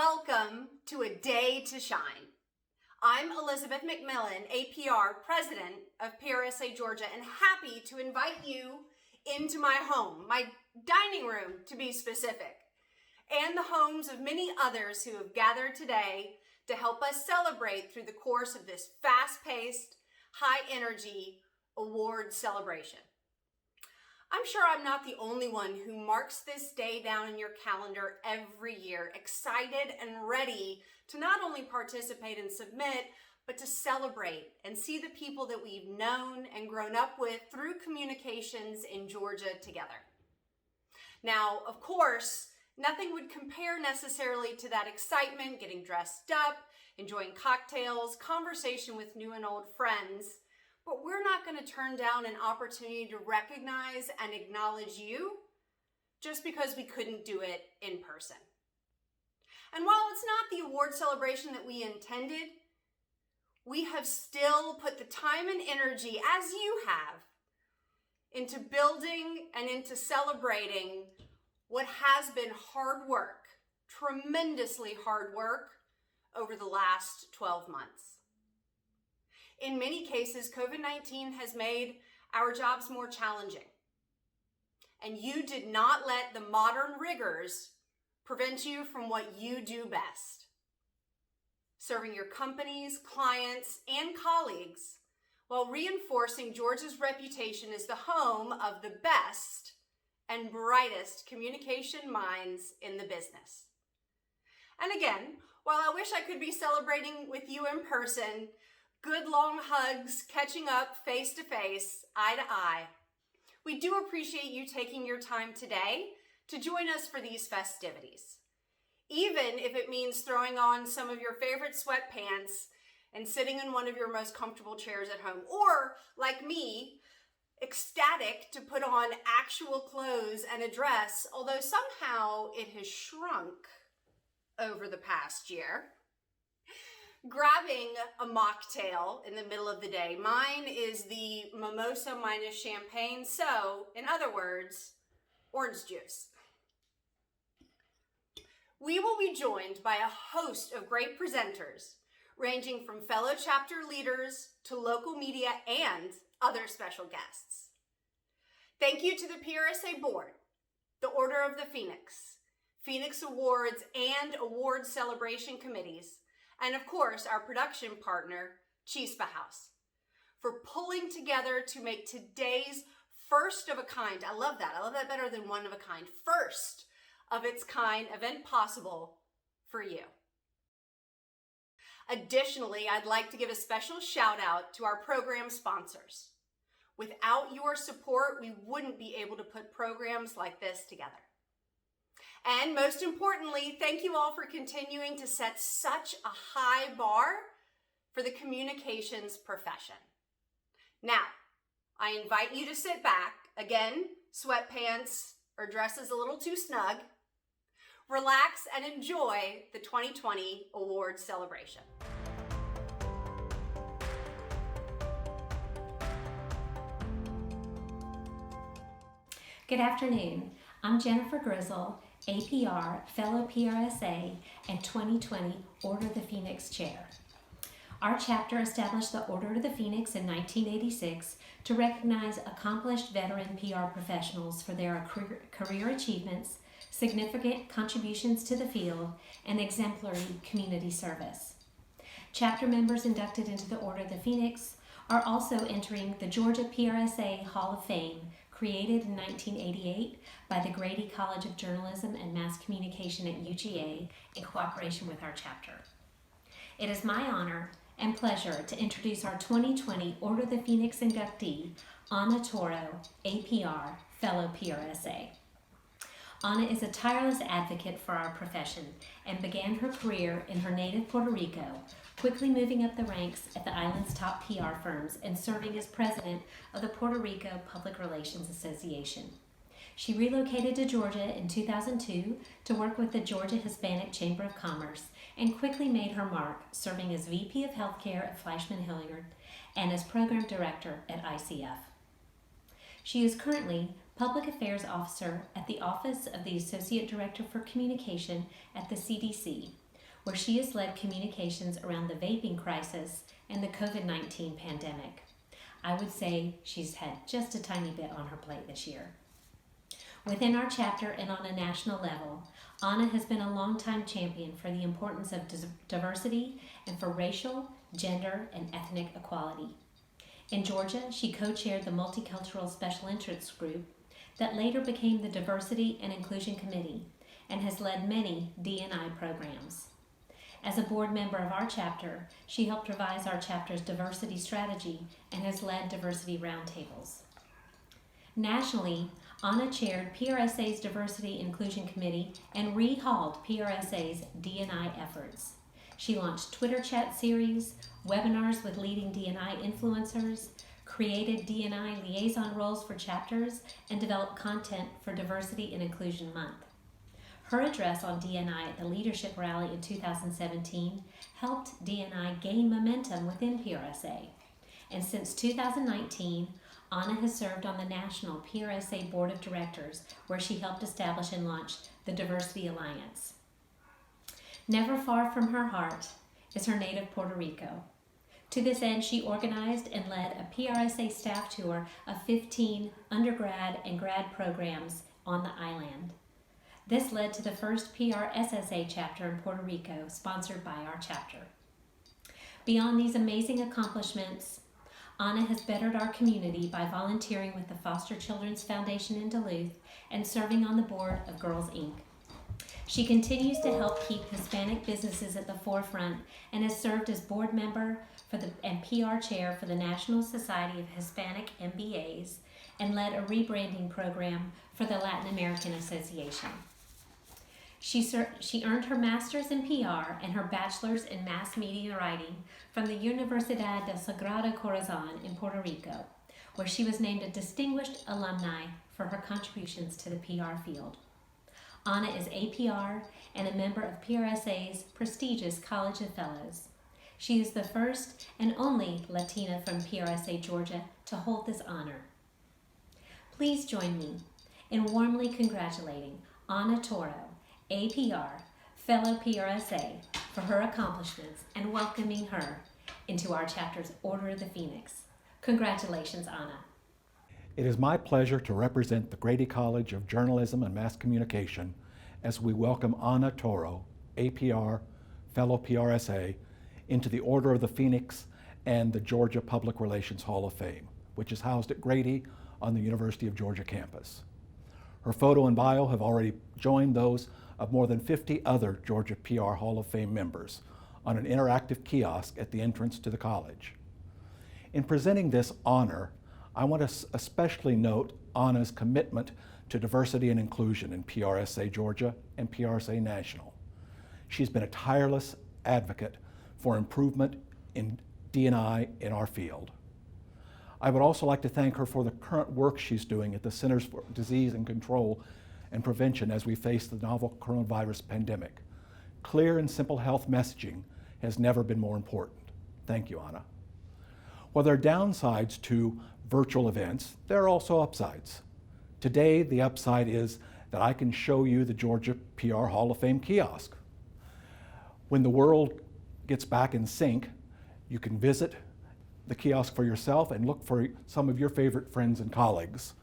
Welcome to A Day to Shine. I'm Elizabeth McMillan, APR President of PRSA Georgia, and happy to invite you into my home, my dining room to be specific, and the homes of many others who have gathered today to help us celebrate through the course of this fast-paced, high-energy award celebration. I'm sure I'm not the only one who marks this day down in your calendar every year, excited and ready to not only participate and submit, but to celebrate and see the people that we've known and grown up with through communications in Georgia together. Now, of course, nothing would compare necessarily to that excitement, getting dressed up, enjoying cocktails, conversation with new and old friends. But we're not going to turn down an opportunity to recognize and acknowledge you just because we couldn't do it in person. And while it's not the award celebration that we intended, we have still put the time and energy, as you have, into building and into celebrating what has been hard work, tremendously hard work over the last 12 months. In many cases, COVID-19 has made our jobs more challenging. And you did not let the modern rigors prevent you from what you do best: serving your companies, clients, and colleagues while reinforcing Georgia's reputation as the home of the best and brightest communication minds in the business. And again, while I wish I could be celebrating with you in person, good long hugs, catching up face to face, eye to eye, we do appreciate you taking your time today to join us for these festivities. Even if it means throwing on some of your favorite sweatpants and sitting in one of your most comfortable chairs at home, or like me, ecstatic to put on actual clothes and a dress, although somehow it has shrunk over the past year. Grabbing a mocktail in the middle of the day. Mine is the mimosa minus champagne, so in other words, orange juice. We will be joined by a host of great presenters, ranging from fellow chapter leaders to local media and other special guests. Thank you to the PRSA Board, the Order of the Phoenix, Phoenix Awards and Award Celebration Committees, and of course, our production partner, Chispa House, for pulling together to make today's first of a kind, I love that better than one of a kind, first of its kind event possible for you. Additionally, I'd like to give a special shout out to our program sponsors. Without your support, we wouldn't be able to put programs like this together. And most importantly, thank you all for continuing to set such a high bar for the communications profession. Now, I invite you to sit back, again, sweatpants or dresses a little too snug, relax and enjoy the 2020 award celebration. Good afternoon. I'm Jennifer Grizzle, APR, fellow PRSA, and 2020 Order of the Phoenix Chair. Our chapter established the Order of the Phoenix in 1986 to recognize accomplished veteran PR professionals for their career achievements, significant contributions to the field, and exemplary community service. Chapter members inducted into the Order of the Phoenix are also entering the Georgia PRSA Hall of Fame, created in 1988 by the Grady College of Journalism and Mass Communication at UGA in cooperation with our chapter. It is my honor and pleasure to introduce our 2020 Order of the Phoenix inductee, Anna Toro, APR, fellow PRSA. Anna is a tireless advocate for our profession and began her career in her native Puerto Rico, quickly moving up the ranks at the island's top PR firms and serving as president of the Puerto Rico Public Relations Association. She relocated to Georgia in 2002 to work with the Georgia Hispanic Chamber of Commerce and quickly made her mark, serving as VP of Healthcare at Fleischman Hilliard and as Program Director at ICF. She is currently Public Affairs Officer at the Office of the Associate Director for Communication at the CDC, where she has led communications around the vaping crisis and the COVID-19 pandemic. I would say she's had just a tiny bit on her plate this year. Within our chapter and on a national level, Anna has been a longtime champion for the importance of diversity and for racial, gender, and ethnic equality. In Georgia, she co-chaired the Multicultural Special Interest Group that later became the Diversity and Inclusion Committee and has led many D&I programs. As a board member of our chapter, she helped revise our chapter's diversity strategy and has led diversity roundtables. Nationally, Anna chaired PRSA's Diversity Inclusion Committee and rehauled PRSA's D&I efforts. She launched Twitter chat series, webinars with leading D&I influencers, created D&I liaison roles for chapters, and developed content for Diversity and Inclusion Month. Her address on D&I at the Leadership Rally in 2017 helped D&I gain momentum within PRSA. And since 2019, Anna has served on the National PRSA Board of Directors, where she helped establish and launch the Diversity Alliance. Never far from her heart is her native Puerto Rico. To this end, she organized and led a PRSA staff tour of 15 undergrad and grad programs on the island. This led to the first PRSA chapter in Puerto Rico, sponsored by our chapter. Beyond these amazing accomplishments, Anna has bettered our community by volunteering with the Foster Children's Foundation in Duluth and serving on the board of Girls Inc. She continues to help keep Hispanic businesses at the forefront and has served as board member and PR chair for the National Society of Hispanic MBAs and led a rebranding program for the Latin American Association. She earned her master's in PR and her bachelor's in mass media writing from the Universidad del Sagrado Corazon in Puerto Rico, where she was named a distinguished alumni for her contributions to the PR field. Anna is APR and a member of PRSA's prestigious College of Fellows. She is the first and only Latina from PRSA Georgia to hold this honor. Please join me in warmly congratulating Anna Toro, APR, fellow PRSA, for her accomplishments and welcoming her into our chapter's Order of the Phoenix. Congratulations, Anna. It is my pleasure to represent the Grady College of Journalism and Mass Communication as we welcome Anna Toro, APR, fellow PRSA, into the Order of the Phoenix and the Georgia Public Relations Hall of Fame, which is housed at Grady on the University of Georgia campus. Her photo and bio have already joined those of more than 50 other Georgia PR Hall of Fame members on an interactive kiosk at the entrance to the college. In presenting this honor, I want to especially note Anna's commitment to diversity and inclusion in PRSA Georgia and PRSA National. She's been a tireless advocate for improvement in D&I in our field. I would also like to thank her for the current work she's doing at the Centers for Disease and Control and Prevention as we face the novel coronavirus pandemic. Clear and simple health messaging has never been more important. Thank you, Anna. While there are downsides to virtual events, there are also upsides. Today, the upside is that I can show you the Georgia PR Hall of Fame kiosk. When the world gets back in sync, you can visit the kiosk for yourself and look for some of your favorite friends and colleagues.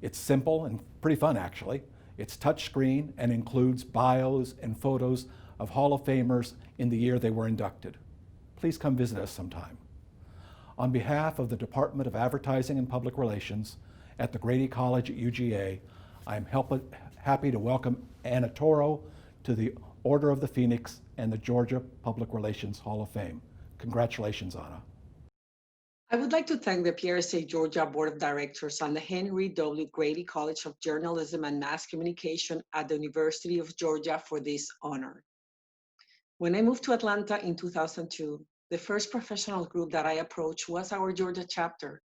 It's simple and pretty fun, actually. It's touchscreen and includes bios and photos of Hall of Famers in the year they were inducted. Please come visit us sometime. On behalf of the Department of Advertising and Public Relations at the Grady College at UGA, I am happy to welcome Anna Toro to the Order of the Phoenix and the Georgia Public Relations Hall of Fame. Congratulations, Anna. I would like to thank the PRSA Georgia Board of Directors and the Henry W. Grady College of Journalism and Mass Communication at the University of Georgia for this honor. When I moved to Atlanta in 2002, the first professional group that I approached was our Georgia chapter.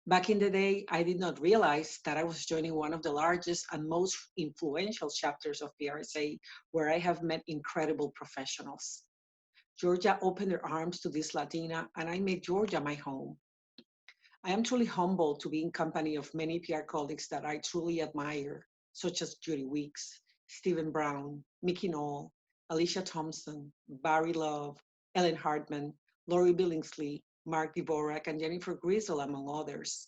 Back in the day, I did not realize that I was joining one of the largest and most influential chapters of PRSA, where I have met incredible professionals. Georgia opened their arms to this Latina, and I made Georgia my home. I am truly humbled to be in company of many PR colleagues that I truly admire, such as Judy Weeks, Stephen Brown, Mickey Knoll, Alicia Thompson, Barry Love, Ellen Hartman, Lori Billingsley, Mark Dvorak, and Jennifer Griesel, among others.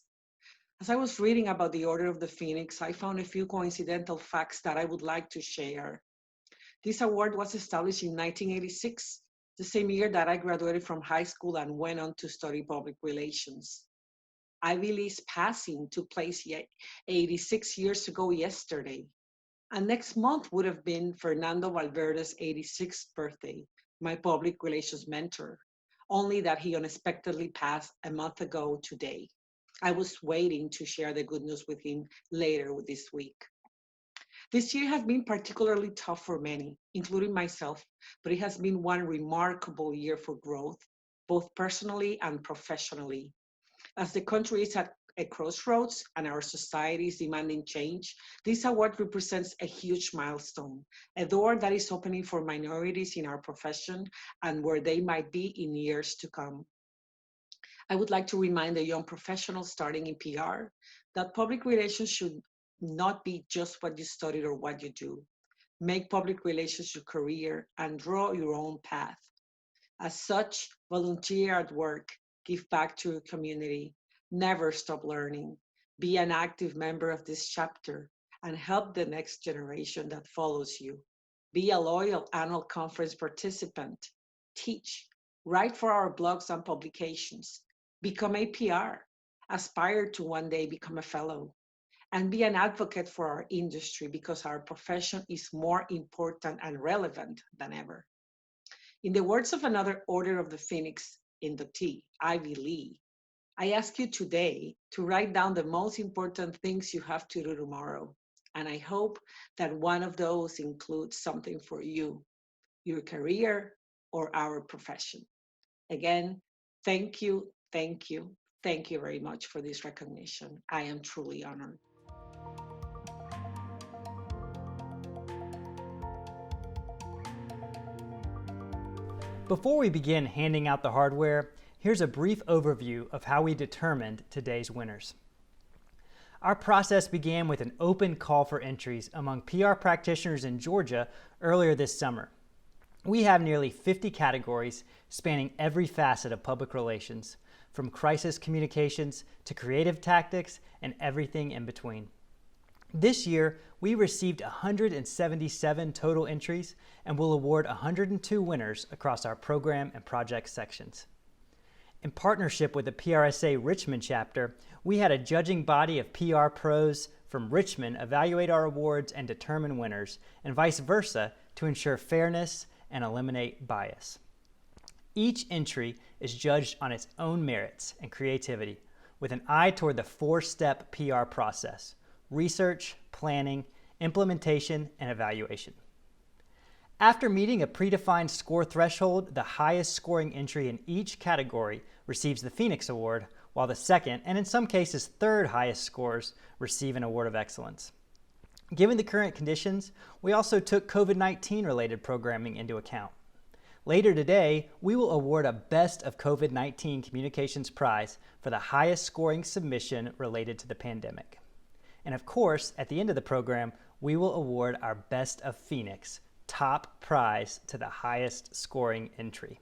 As I was reading about the Order of the Phoenix, I found a few coincidental facts that I would like to share. This award was established in 1986, the same year that I graduated from high school and went on to study public relations. Ivy Lee's passing took place 86 years ago yesterday. And next month would have been Fernando Valverde's 86th birthday, my public relations mentor, only that he unexpectedly passed a month ago today. I was waiting to share the good news with him later this week. This year has been particularly tough for many, including myself, but it has been one remarkable year for growth, both personally and professionally. As the country is at a crossroads and our society is demanding change, this award represents a huge milestone, a door that is opening for minorities in our profession and where they might be in years to come. I would like to remind the young professionals starting in PR that public relations should not be just what you studied or what you do. Make public relations your career and draw your own path. As such, volunteer at work, give back to your community, never stop learning, be an active member of this chapter, and help the next generation that follows you. Be a loyal annual conference participant, teach, write for our blogs and publications, become a PR, aspire to one day become a fellow, and be an advocate for our industry because our profession is more important and relevant than ever. In the words of another Order of the Phoenix inductee, Ivy Lee, I ask you today to write down the most important things you have to do tomorrow. And I hope that one of those includes something for you, your career, or our profession. Again, thank you, thank you, thank you very much for this recognition. I am truly honored. Before we begin handing out the hardware, here's a brief overview of how we determined today's winners. Our process began with an open call for entries among PR practitioners in Georgia earlier this summer. We have nearly 50 categories spanning every facet of public relations, from crisis communications to creative tactics and everything in between. This year, we received 177 total entries and will award 102 winners across our program and project sections. In partnership with the PRSA Richmond chapter, we had a judging body of PR pros from Richmond evaluate our awards and determine winners, and vice versa to ensure fairness and eliminate bias. Each entry is judged on its own merits and creativity, with an eye toward the four-step PR process: research, planning, implementation, and evaluation. After meeting a predefined score threshold, the highest scoring entry in each category receives the Phoenix Award, while the second, and in some cases third highest scores, receive an Award of Excellence. Given the current conditions, we also took COVID-19 related programming into account. Later today, we will award a Best of COVID-19 Communications Prize for the highest scoring submission related to the pandemic. And of course, at the end of the program, we will award our Best of Phoenix top prize to the highest scoring entry.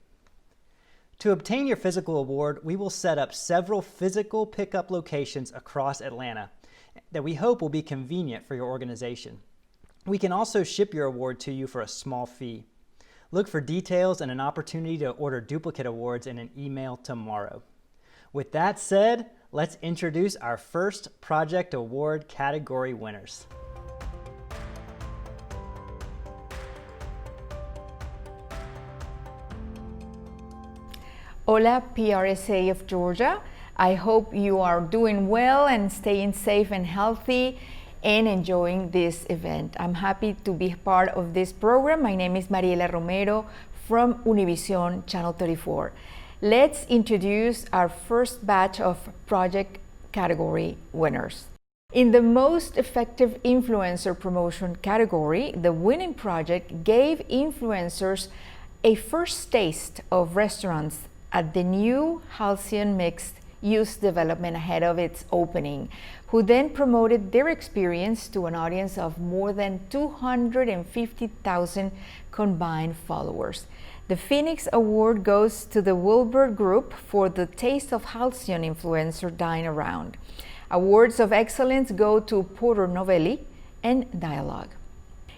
To obtain your physical award, we will set up several physical pickup locations across Atlanta that we hope will be convenient for your organization. We can also ship your award to you for a small fee. Look for details and an opportunity to order duplicate awards in an email tomorrow. With that said, let's introduce our first project award category winners. Hola, PRSA of Georgia. I hope you are doing well and staying safe and healthy and enjoying this event. I'm happy to be part of this program. My name is Mariela Romero from Univision Channel 34. Let's introduce our first batch of project category winners. In the most effective influencer promotion category, the winning project gave influencers a first taste of restaurants at the new Halcyon Mixed youth development ahead of its opening, who then promoted their experience to an audience of more than 250,000 combined followers. The Phoenix Award goes to the Wilbur Group for the Taste of Halcyon influencer Dine Around. Awards of excellence go to Porter Novelli and Dialogue.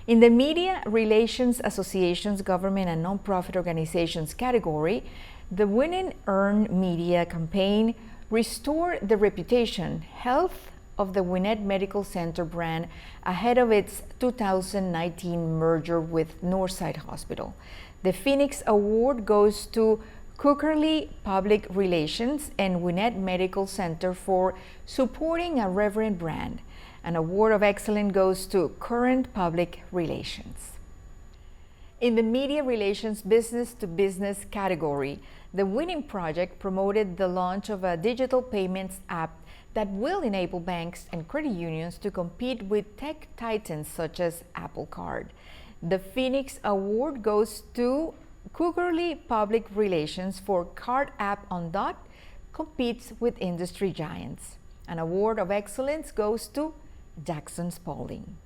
In the Media Relations Association's Government and Nonprofit Organizations category, the winning Earn Media campaign Restore the Reputation, Health of the Gwinnett Medical Center brand ahead of its 2019 merger with Northside Hospital. The Phoenix Award goes to Cookerly Public Relations and Gwinnett Medical Center for supporting a reverent brand. An award of excellence goes to Current Public Relations. In the Media Relations Business to Business category, the winning project promoted the launch of a digital payments app that will enable banks and credit unions to compete with tech titans such as Apple Card. The Phoenix Award goes to Cookerly Public Relations for Card App on Dot competes with industry giants. An award of excellence goes to Jackson Spalding.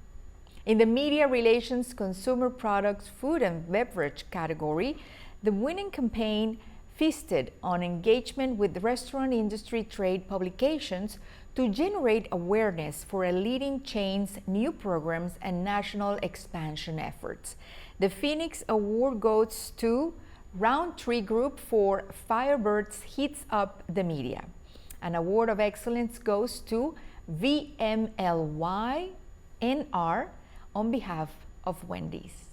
In the Media Relations Consumer Products Food and Beverage category, the winning campaign feasted on engagement with restaurant industry trade publications to generate awareness for a leading chain's new programs and national expansion efforts. The Phoenix Award goes to Roundtree Group for Firebirds Heats Up the Media. An award of excellence goes to VMLY-NR on behalf of Wendy's.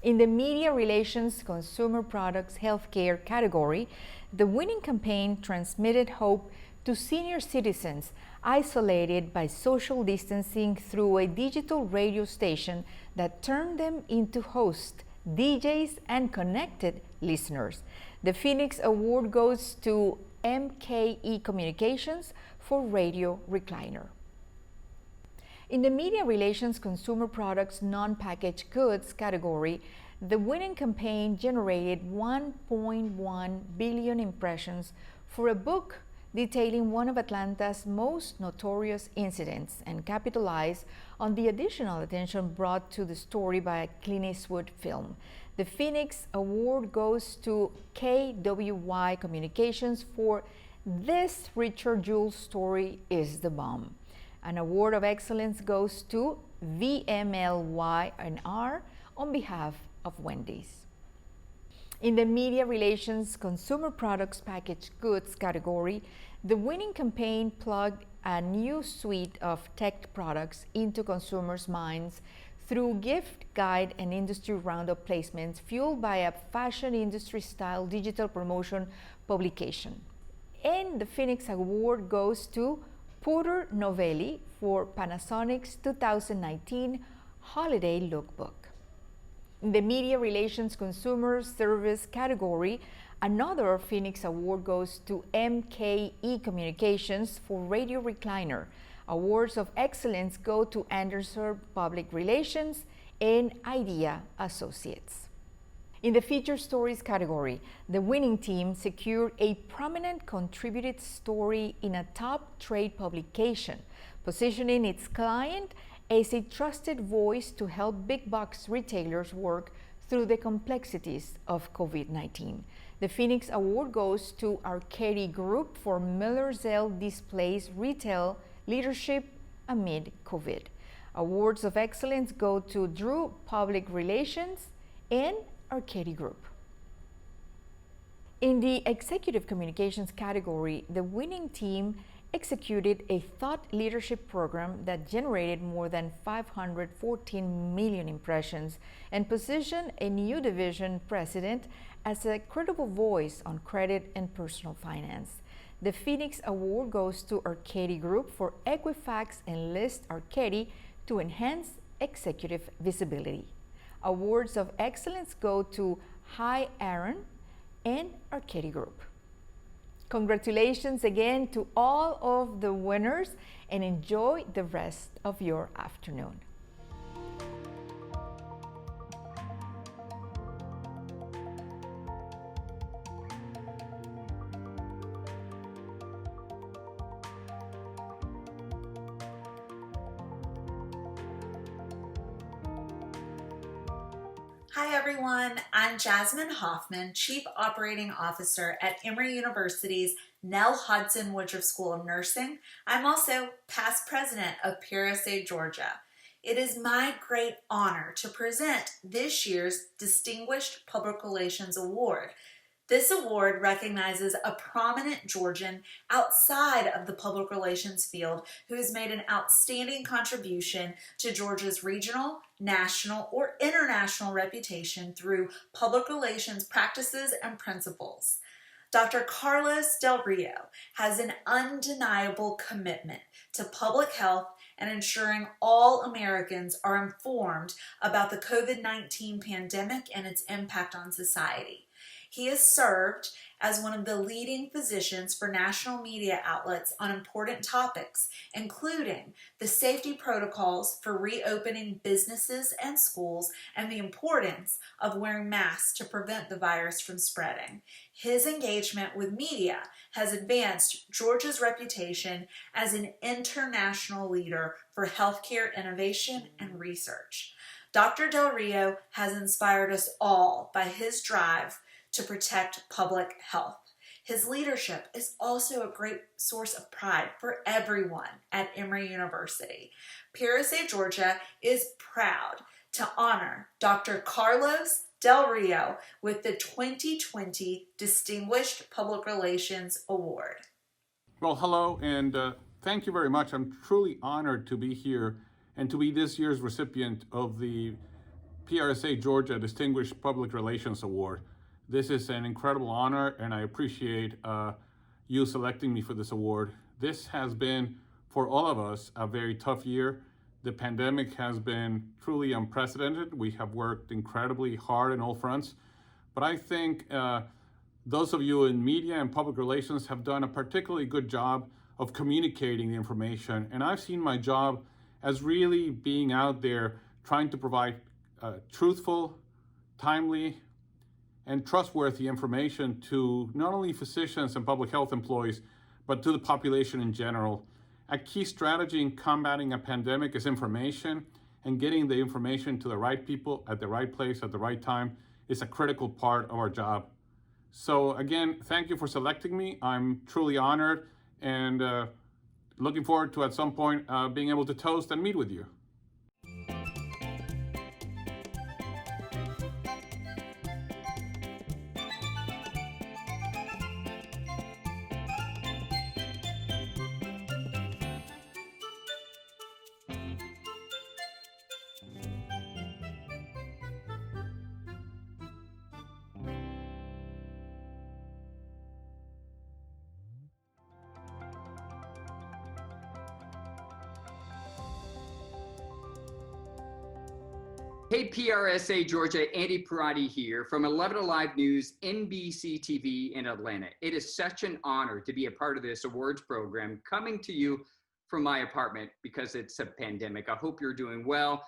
In the Media Relations Consumer Products Healthcare category, the winning campaign transmitted hope to senior citizens isolated by social distancing through a digital radio station that turned them into hosts, DJs, and connected listeners. The Phoenix Award goes to MKE Communications for Radio Recliner. In the Media Relations Consumer Products Non-Packaged Goods category, the winning campaign generated 1.1 billion impressions for a book detailing one of Atlanta's most notorious incidents and capitalized on the additional attention brought to the story by a Clint Eastwood film. The Phoenix Award goes to KWY Communications for This Richard Jewell Story is the Bomb. An award of excellence goes to VMLY&R on behalf of Wendy's. In the Media Relations Consumer Products Packaged Goods category, the winning campaign plugged a new suite of tech products into consumers' minds through gift guide and industry roundup placements fueled by a fashion industry-style digital promotion publication. And the Phoenix Award goes to Porter Novelli for Panasonic's 2019 Holiday Lookbook. In the Media Relations Consumer Service category, another Phoenix Award goes to MKE Communications for Radio Recliner. Awards of excellence go to Anderson Public Relations and Idea Associates. In the Feature Stories category, the winning team secured a prominent contributed story in a top trade publication, positioning its client as a trusted voice to help big box retailers work through the complexities of COVID-19. The Phoenix Award goes to Arcady Group for Miller-Zell Displays Retail Leadership amid COVID. Awards of excellence go to Drew Public Relations and Arcady Group. In the Executive Communications category, the winning team executed a thought leadership program that generated more than 514 million impressions and positioned a new division president as a credible voice on credit and personal finance. The Phoenix Award goes to Arcady Group for Equifax and List Arcady to enhance executive visibility. Awards of excellence go to Hi Aaron and Arcady Group. Congratulations again to all of the winners and enjoy the rest of your afternoon. Hi everyone, I'm Jasmine Hoffman, Chief Operating Officer at Emory University's Nell Hodson Woodruff School of Nursing. I'm also past president of PRSA Georgia. It is my great honor to present this year's Distinguished Public Relations Award. This award recognizes a prominent Georgian outside of the public relations field who has made an outstanding contribution to Georgia's regional, national, or international reputation through public relations practices and principles. Dr. Carlos Del Rio has an undeniable commitment to public health and ensuring all Americans are informed about the COVID-19 pandemic and its impact on society. He has served as one of the leading physicians for national media outlets on important topics, including the safety protocols for reopening businesses and schools and the importance of wearing masks to prevent the virus from spreading. His engagement with media has advanced Georgia's reputation as an international leader for healthcare innovation and research. Dr. Del Rio has inspired us all by his drive to protect public health. His leadership is also a great source of pride for everyone at Emory University. PRSA Georgia is proud to honor Dr. Carlos Del Rio with the 2020 Distinguished Public Relations Award. Well, hello, and thank you very much. I'm truly honored to be here and to be this year's recipient of the PRSA Georgia Distinguished Public Relations Award. This is an incredible honor, and I appreciate you selecting me for this award. This has been, for all of us, a very tough year. The pandemic has been truly unprecedented. We have worked incredibly hard on all fronts, but I think those of you in media and public relations have done a particularly good job of communicating the information, and I've seen my job as really being out there trying to provide truthful, timely, and trustworthy information to not only physicians and public health employees, but to the population in general. A key strategy in combating a pandemic is information, and getting the information to the right people at the right place at the right time is a critical part of our job. So again, thank you for selecting me. I'm truly honored and looking forward to at some point being able to toast and meet with you. Hey, PRSA Georgia, Andy Parati here from 11 Alive News, NBC TV in Atlanta. It is such an honor to be a part of this awards program coming to you from my apartment because it's a pandemic. I hope you're doing well.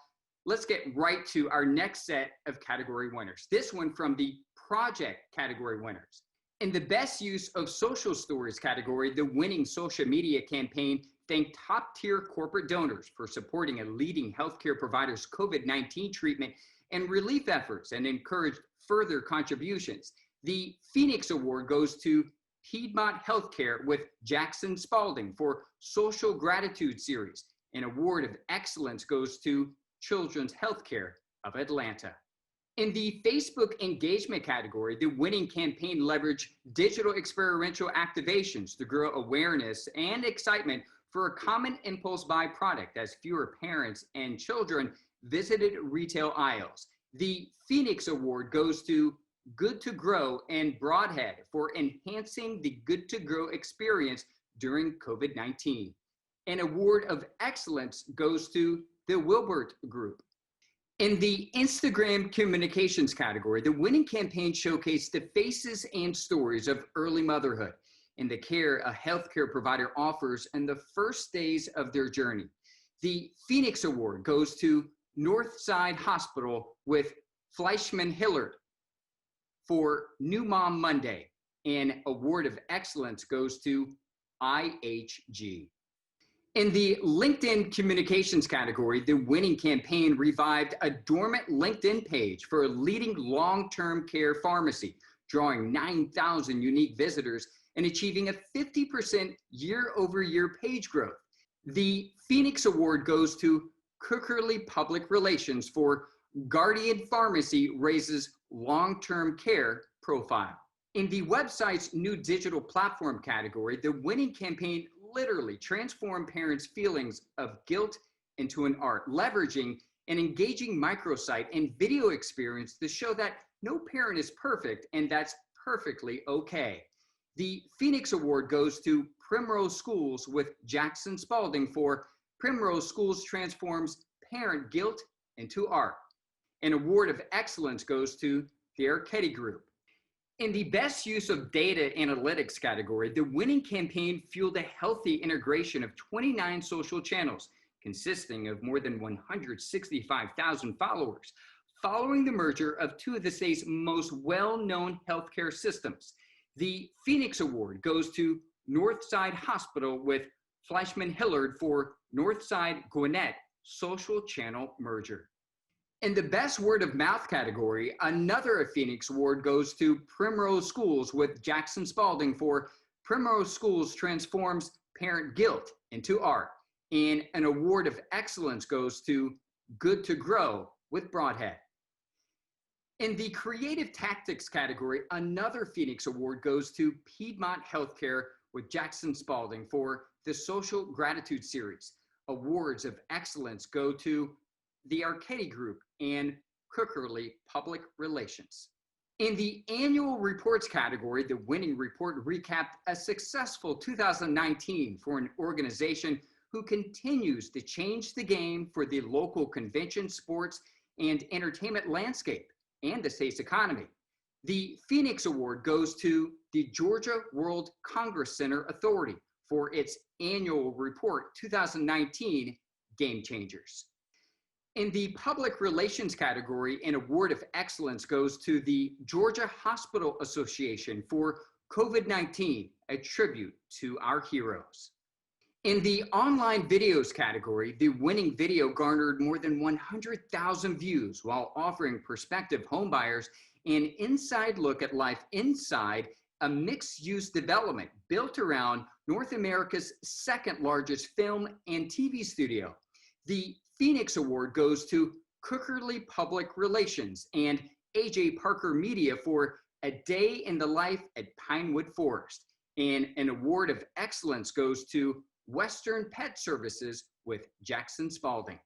Let's get right to our next set of category winners. This one from the project category winners. In the best use of social stories category, the winning social media campaign thanked top-tier corporate donors for supporting a leading healthcare provider's COVID-19 treatment and relief efforts and encouraged further contributions. The Phoenix Award goes to Piedmont Healthcare with Jackson Spalding for Social Gratitude Series. An award of excellence goes to Children's Healthcare of Atlanta. In the Facebook engagement category, the winning campaign leveraged digital experiential activations to grow awareness and excitement for a common impulse buy product as fewer parents and children visited retail aisles. The Phoenix Award goes to Good to Grow and Broadhead for enhancing the Good to Grow experience during COVID-19. An award of excellence goes to the Wilbert Group. In the Instagram communications category, the winning campaign showcased the faces and stories of early motherhood and the care a healthcare provider offers in the first days of their journey. The Phoenix Award goes to Northside Hospital with Fleischman Hillard for New Mom Monday. An award of excellence goes to IHG. In the LinkedIn communications category, the winning campaign revived a dormant LinkedIn page for a leading long-term care pharmacy, drawing 9,000 unique visitors and achieving a 50% year-over-year page growth. The Phoenix Award goes to Cookerly Public Relations for Guardian Pharmacy Raises Long-Term Care Profile. In the website's new digital platform category, the winning campaign literally transformed parents' feelings of guilt into an art, leveraging an engaging microsite and video experience to show that no parent is perfect and that's perfectly okay. The Phoenix Award goes to Primrose Schools with Jackson Spalding for Primrose Schools Transforms Parent Guilt into Art. An award of excellence goes to the Arcady Group. In the best use of data analytics category, the winning campaign fueled a healthy integration of 29 social channels, consisting of more than 165,000 followers, following the merger of two of the state's most well-known healthcare systems. The Phoenix Award goes to Northside Hospital with Fleischman Hillard for Northside Gwinnett Social Channel Merger. In the best word of mouth category, another Phoenix Award goes to Primrose Schools with Jackson Spalding for Primrose Schools Transforms Parent Guilt into Art. And an award of excellence goes to Good to Grow with Broadhead. In the creative tactics category, another Phoenix Award goes to Piedmont Healthcare with Jackson Spalding for the Social Gratitude Series. Awards of excellence go to the Arcady Group and Cookerly Public Relations. In the annual reports category, the winning report recapped a successful 2019 for an organization who continues to change the game for the local convention, sports, and entertainment landscape and the state's economy. The Phoenix Award goes to the Georgia World Congress Center Authority for its annual report 2019 Game Changers. In the public relations category, an award of excellence goes to the Georgia Hospital Association for COVID-19, a tribute to our heroes. In the online videos category, the winning video garnered more than 100,000 views while offering prospective homebuyers an inside look at life inside a mixed-use development built around North America's second largest film and TV studio. The Phoenix Award goes to Cookerly Public Relations and AJ Parker Media for A Day in the Life at Pinewood Forest. And an award of excellence goes to Western Pet Services with Jackson Spalding.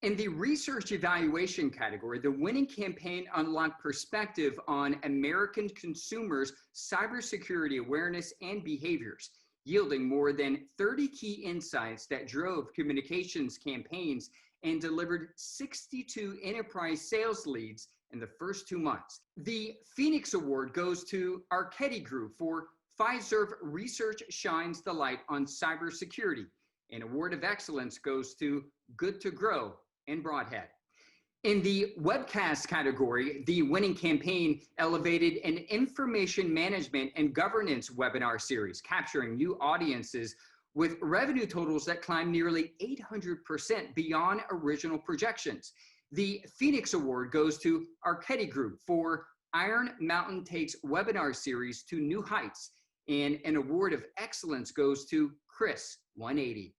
In the research evaluation category, the winning campaign unlocked perspective on American consumers' cybersecurity awareness and behaviors, yielding more than 30 key insights that drove communications campaigns and delivered 62 enterprise sales leads in the first 2 months. The Phoenix Award goes to Arcady Group for Pfizer Research Shines the Light on Cybersecurity. An award of excellence goes to Good to Grow and Broadhead. In the webcast category, the winning campaign elevated an information management and governance webinar series, capturing new audiences with revenue totals that climbed nearly 800% beyond original projections. The Phoenix Award goes to Arcady Group for Iron Mountain Takes webinar series to new heights, and an award of excellence goes to Chris 180.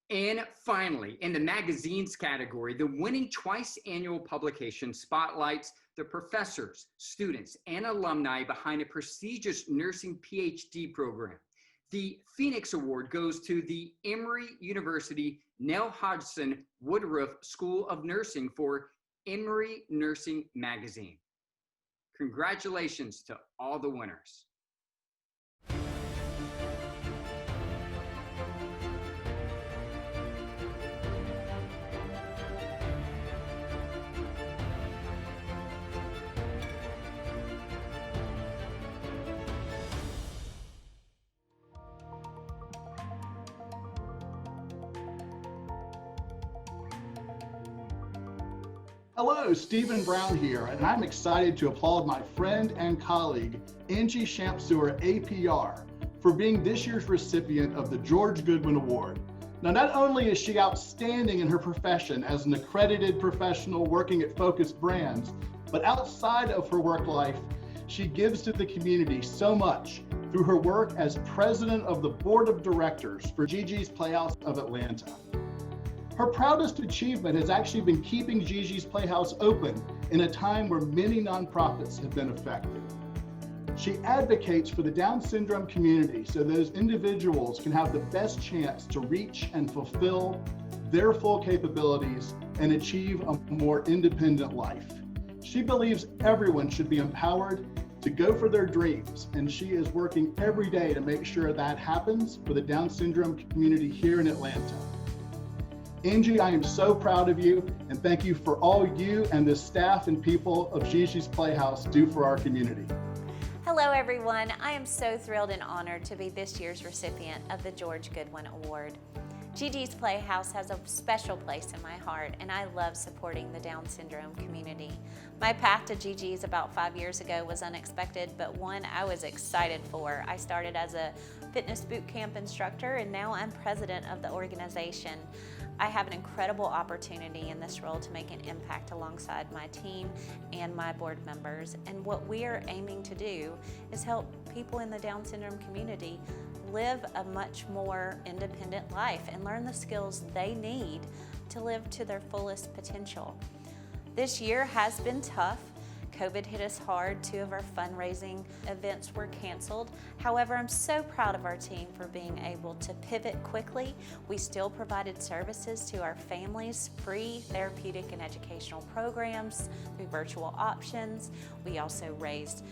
And finally, in the magazines category, the winning twice annual publication spotlights the professors, students, and alumni behind a prestigious nursing PhD program. The Phoenix Award goes to the Emory University Nell Hodgson Woodruff School of Nursing for Emory Nursing Magazine. Congratulations to all the winners. Hello, Stephen Brown here, and I'm excited to applaud my friend and colleague, Angie Shampsuer, APR, for being this year's recipient of the George Goodwin Award. Now, not only is she outstanding in her profession as an accredited professional working at Focus Brands, but outside of her work life, she gives to the community so much through her work as president of the board of directors for Gigi's Playhouse of Atlanta. Her proudest achievement has actually been keeping Gigi's Playhouse open in a time where many nonprofits have been affected. She advocates for the Down syndrome community so those individuals can have the best chance to reach and fulfill their full capabilities and achieve a more independent life. She believes everyone should be empowered to go for their dreams, and she is working every day to make sure that happens for the Down syndrome community here in Atlanta. Angie, I am so proud of you, and thank you for all you and the staff and people of Gigi's Playhouse do for our community. Hello everyone, I am so thrilled and honored to be this year's recipient of the George Goodwin Award. Gigi's Playhouse has a special place in my heart, and I love supporting the Down syndrome community. My path to Gigi's about 5 years ago was unexpected, but one I was excited for. I started as a fitness boot camp instructor, and now I'm president of the organization. I have an incredible opportunity in this role to make an impact alongside my team and my board members. And what we are aiming to do is help people in the Down syndrome community live a much more independent life and learn the skills they need to live to their fullest potential. This year has been tough. COVID hit us hard. 2 of our fundraising events were canceled. However, I'm so proud of our team for being able to pivot quickly. We still provided services to our families, free therapeutic and educational programs through virtual options. We also raised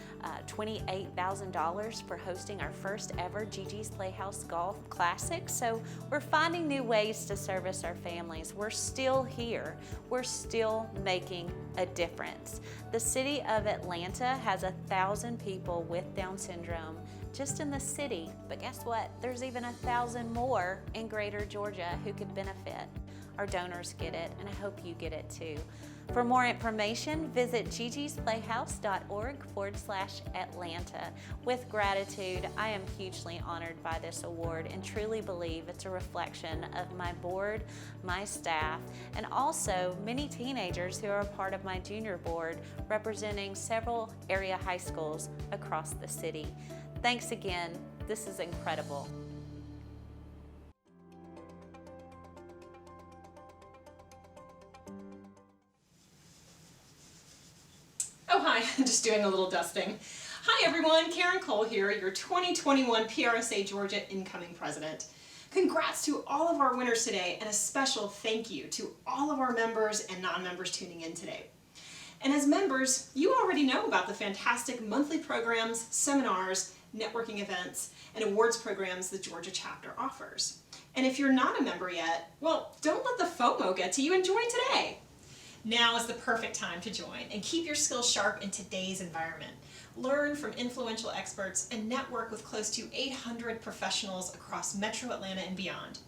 $28,000 for hosting our first ever Gigi's Playhouse Golf Classic. So we're finding new ways to service our families. We're still here. We're still making a difference. The city of Atlanta has 1,000 people with Down syndrome just in the city, but guess what? There's even 1,000 more in Greater Georgia who could benefit. Our donors get it, and I hope you get it too. For more information, visit gigisplayhouse.org/Atlanta. With gratitude, I am hugely honored by this award and truly believe it's a reflection of my board, my staff, and also many teenagers who are a part of my junior board representing several area high schools across the city. Thanks again. This is incredible. Oh, hi, just doing a little dusting. Hi everyone, Karen Cole here, your 2021 PRSA Georgia incoming president. Congrats to all of our winners today, and a special thank you to all of our members and non-members tuning in today. And as members, you already know about the fantastic monthly programs, seminars, networking events, and awards programs the Georgia chapter offers. And if you're not a member yet, well, don't let the FOMO get to you and join today. Now is the perfect time to join and keep your skills sharp in today's environment. Learn from influential experts and network with close to 800 professionals across Metro Atlanta and beyond.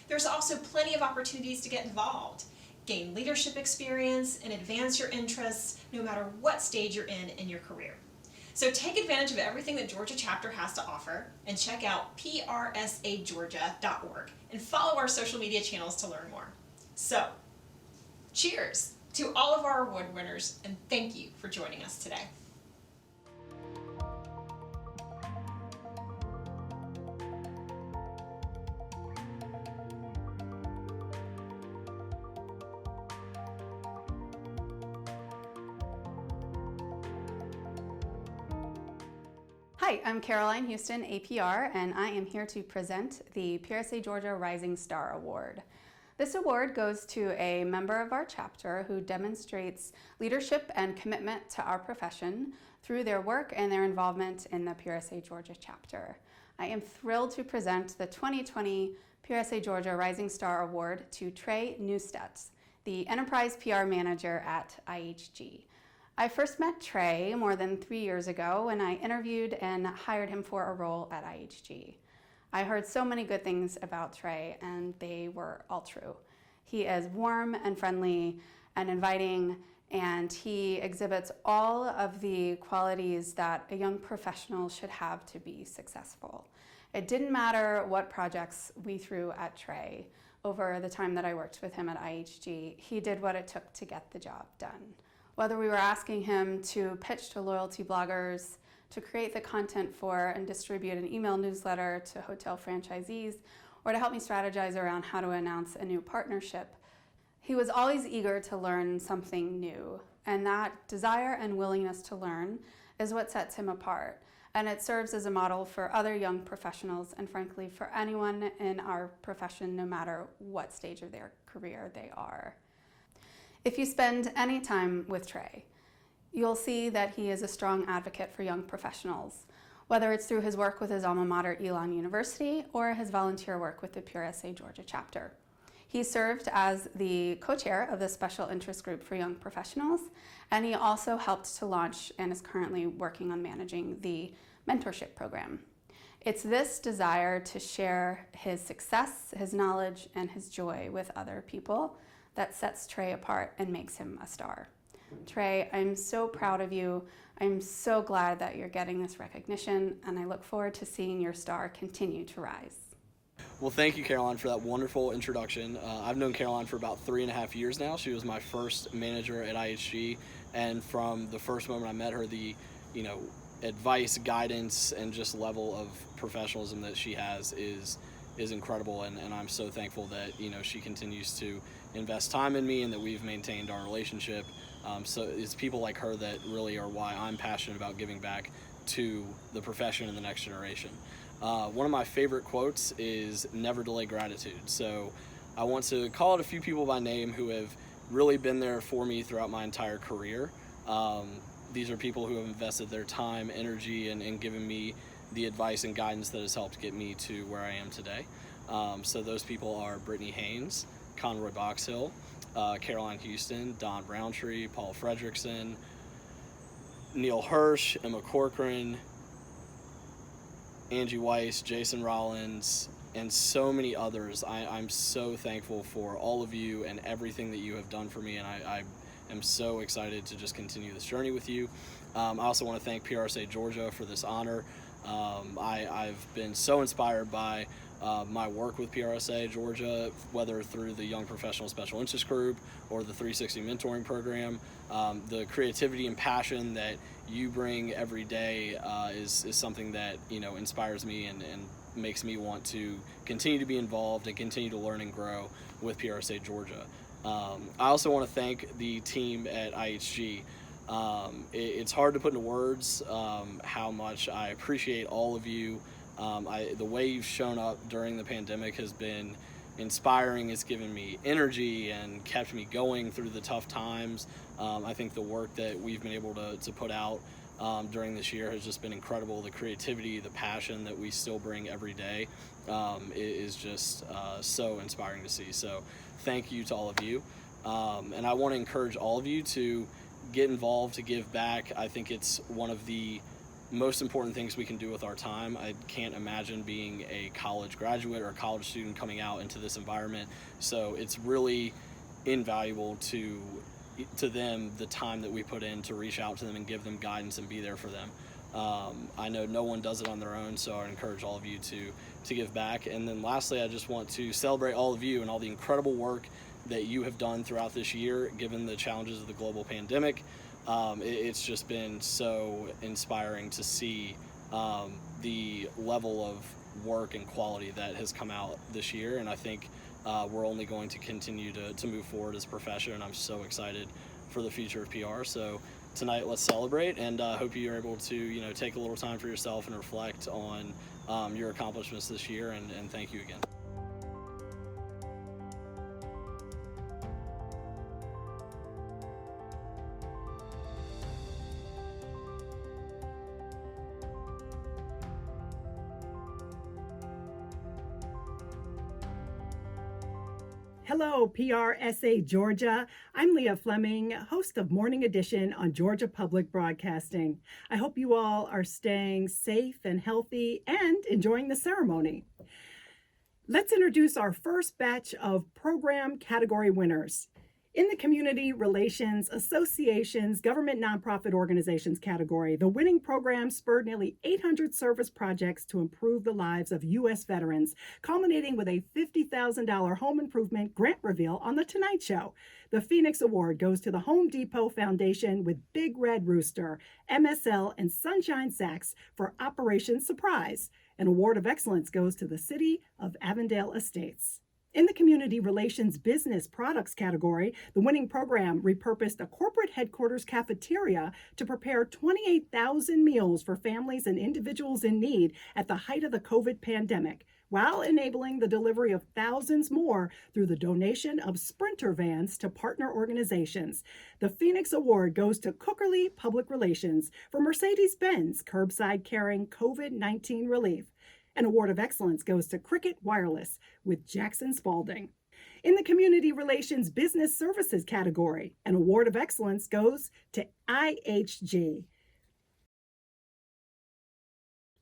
There's also plenty of opportunities to get involved, gain leadership experience, and advance your interests no matter what stage you're in your career. So take advantage of everything that Georgia chapter has to offer and check out PRSAGeorgia.org and follow our social media channels to learn more. So, cheers to all of our award winners, and thank you for joining us today. Hi, I'm Caroline Houston, APR, and I am here to present the PRSA Georgia Rising Star Award. This award goes to a member of our chapter who demonstrates leadership and commitment to our profession through their work and their involvement in the PRSA Georgia chapter. I am thrilled to present the 2020 PRSA Georgia Rising Star Award to Trey Neustadt, the Enterprise PR Manager at IHG. I first met Trey more than 3 years ago when I interviewed and hired him for a role at IHG. I heard so many good things about Trey, and they were all true. He is warm and friendly and inviting, and he exhibits all of the qualities that a young professional should have to be successful. It didn't matter what projects we threw at Trey. over the time that I worked with him at IHG. He did what it took to get the job done. Whether we were asking him to pitch to loyalty bloggers, to create the content for and distribute an email newsletter to hotel franchisees, or to help me strategize around how to announce a new partnership, he was always eager to learn something new. And that desire and willingness to learn is what sets him apart. And it serves as a model for other young professionals and frankly for anyone in our profession, no matter what stage of their career they are. If you spend any time with Trey, you'll see that he is a strong advocate for young professionals, whether it's through his work with his alma mater, Elon University, or his volunteer work with the PRSA Georgia chapter. He served as the co-chair of the Special Interest Group for Young Professionals, and he also helped to launch and is currently working on managing the mentorship program. It's this desire to share his success, his knowledge, and his joy with other people that sets Trey apart and makes him a star. Trey, I'm so proud of you. I'm so glad that you're getting this recognition, and I look forward to seeing your star continue to rise. Well, thank you, Caroline, for that wonderful introduction. I've known Caroline for about 3.5 years now. She was my first manager at IHG, and from the first moment I met her, the advice, guidance, and just level of professionalism that she has is incredible, and I'm so thankful that she continues to invest time in me and that we've maintained our relationship. So it's people like her that really are why I'm passionate about giving back to the profession and the next generation. One of my favorite quotes is never delay gratitude. So I want to call out a few people by name who have really been there for me throughout my entire career. These are people who have invested their time, energy, and given me the advice and guidance that has helped get me to where I am today. So those people are Brittany Haynes, Conroy Boxhill, Caroline Houston, Don Browntree, Paul Fredrickson, Neil Hirsch, Emma Corcoran, Angie Weiss, Jason Rollins, and so many others. I'm so thankful for all of you and everything that you have done for me, and I am so excited to just continue this journey with you. I also want to thank PRSA Georgia for this honor. I've been so inspired by my work with PRSA Georgia, whether through the Young Professional Special Interest Group or the 360 Mentoring Program. The creativity and passion that you bring every day is something that inspires me and makes me want to continue to be involved and continue to learn and grow with PRSA Georgia. I also want to thank the team at IHG. It's hard to put into words how much I appreciate all of you. The way you've shown up during the pandemic has been inspiring. It's given me energy and kept me going through the tough times. I think the work that we've been able to put out during this year has just been incredible. The creativity, the passion that we still bring every day is just so inspiring to see. So thank you to all of you. And I want to encourage all of you to get involved, to give back. I think it's one of the most important things we can do with our time. I can't imagine being a college graduate or a college student coming out into this environment. So it's really invaluable to them, the time that we put in to reach out to them and give them guidance and be there for them. I know no one does it on their own, so I encourage all of you to give back. And then lastly, I just want to celebrate all of you and all the incredible work that you have done throughout this year, given the challenges of the global pandemic. It's just been so inspiring to see the level of work and quality that has come out this year, and I think we're only going to continue to move forward as a profession, and I'm so excited for the future of PR. So tonight, let's celebrate, and I hope you're able to take a little time for yourself and reflect on your accomplishments this year, and thank you again. Hello, PRSA Georgia. I'm Leah Fleming, host of Morning Edition on Georgia Public Broadcasting. I hope you all are staying safe and healthy and enjoying the ceremony. Let's introduce our first batch of program category winners. In the Community Relations Association's Government Nonprofit Organizations category, the winning program spurred nearly 800 service projects to improve the lives of U.S. veterans, culminating with a $50,000 home improvement grant reveal on The Tonight Show. The Phoenix Award goes to the Home Depot Foundation with Big Red Rooster, MSL, and Sunshine Sacks for Operation Surprise. An award of excellence goes to the City of Avondale Estates. In the Community Relations Business Products category, the winning program repurposed a corporate headquarters cafeteria to prepare 28,000 meals for families and individuals in need at the height of the COVID pandemic, while enabling the delivery of thousands more through the donation of Sprinter vans to partner organizations. The Phoenix Award goes to Cookerly Public Relations for Mercedes-Benz curbside carrying COVID-19 relief. An award of excellence goes to Cricket Wireless with Jackson Spalding. In the Community Relations Business Services category, an award of excellence goes to IHG.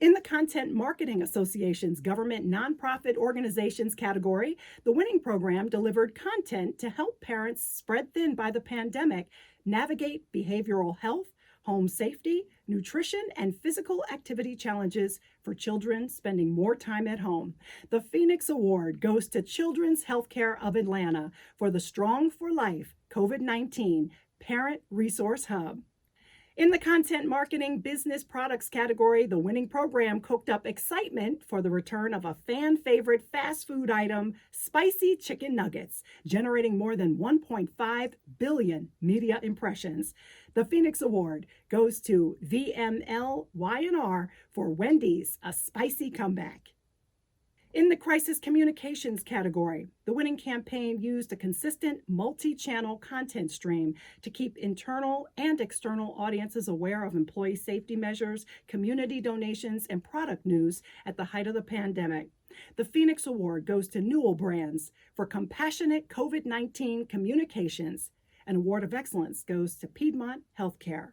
In the Content Marketing Association's Government Nonprofit Organizations category, the winning program delivered content to help parents spread thin by the pandemic navigate behavioral health, home safety, nutrition, and physical activity challenges for children spending more time at home. The Phoenix Award goes to Children's Healthcare of Atlanta for the Strong for Life COVID-19 Parent Resource Hub. In the Content Marketing Business Products category, the winning program cooked up excitement for the return of a fan favorite fast food item, spicy chicken nuggets, generating more than 1.5 billion media impressions. The Phoenix Award goes to VMLY&R for Wendy's, a spicy comeback. In the Crisis Communications category, the winning campaign used a consistent multi-channel content stream to keep internal and external audiences aware of employee safety measures, community donations, and product news at the height of the pandemic. The Phoenix Award goes to Newell Brands for compassionate COVID-19 communications. An award of excellence goes to Piedmont Healthcare.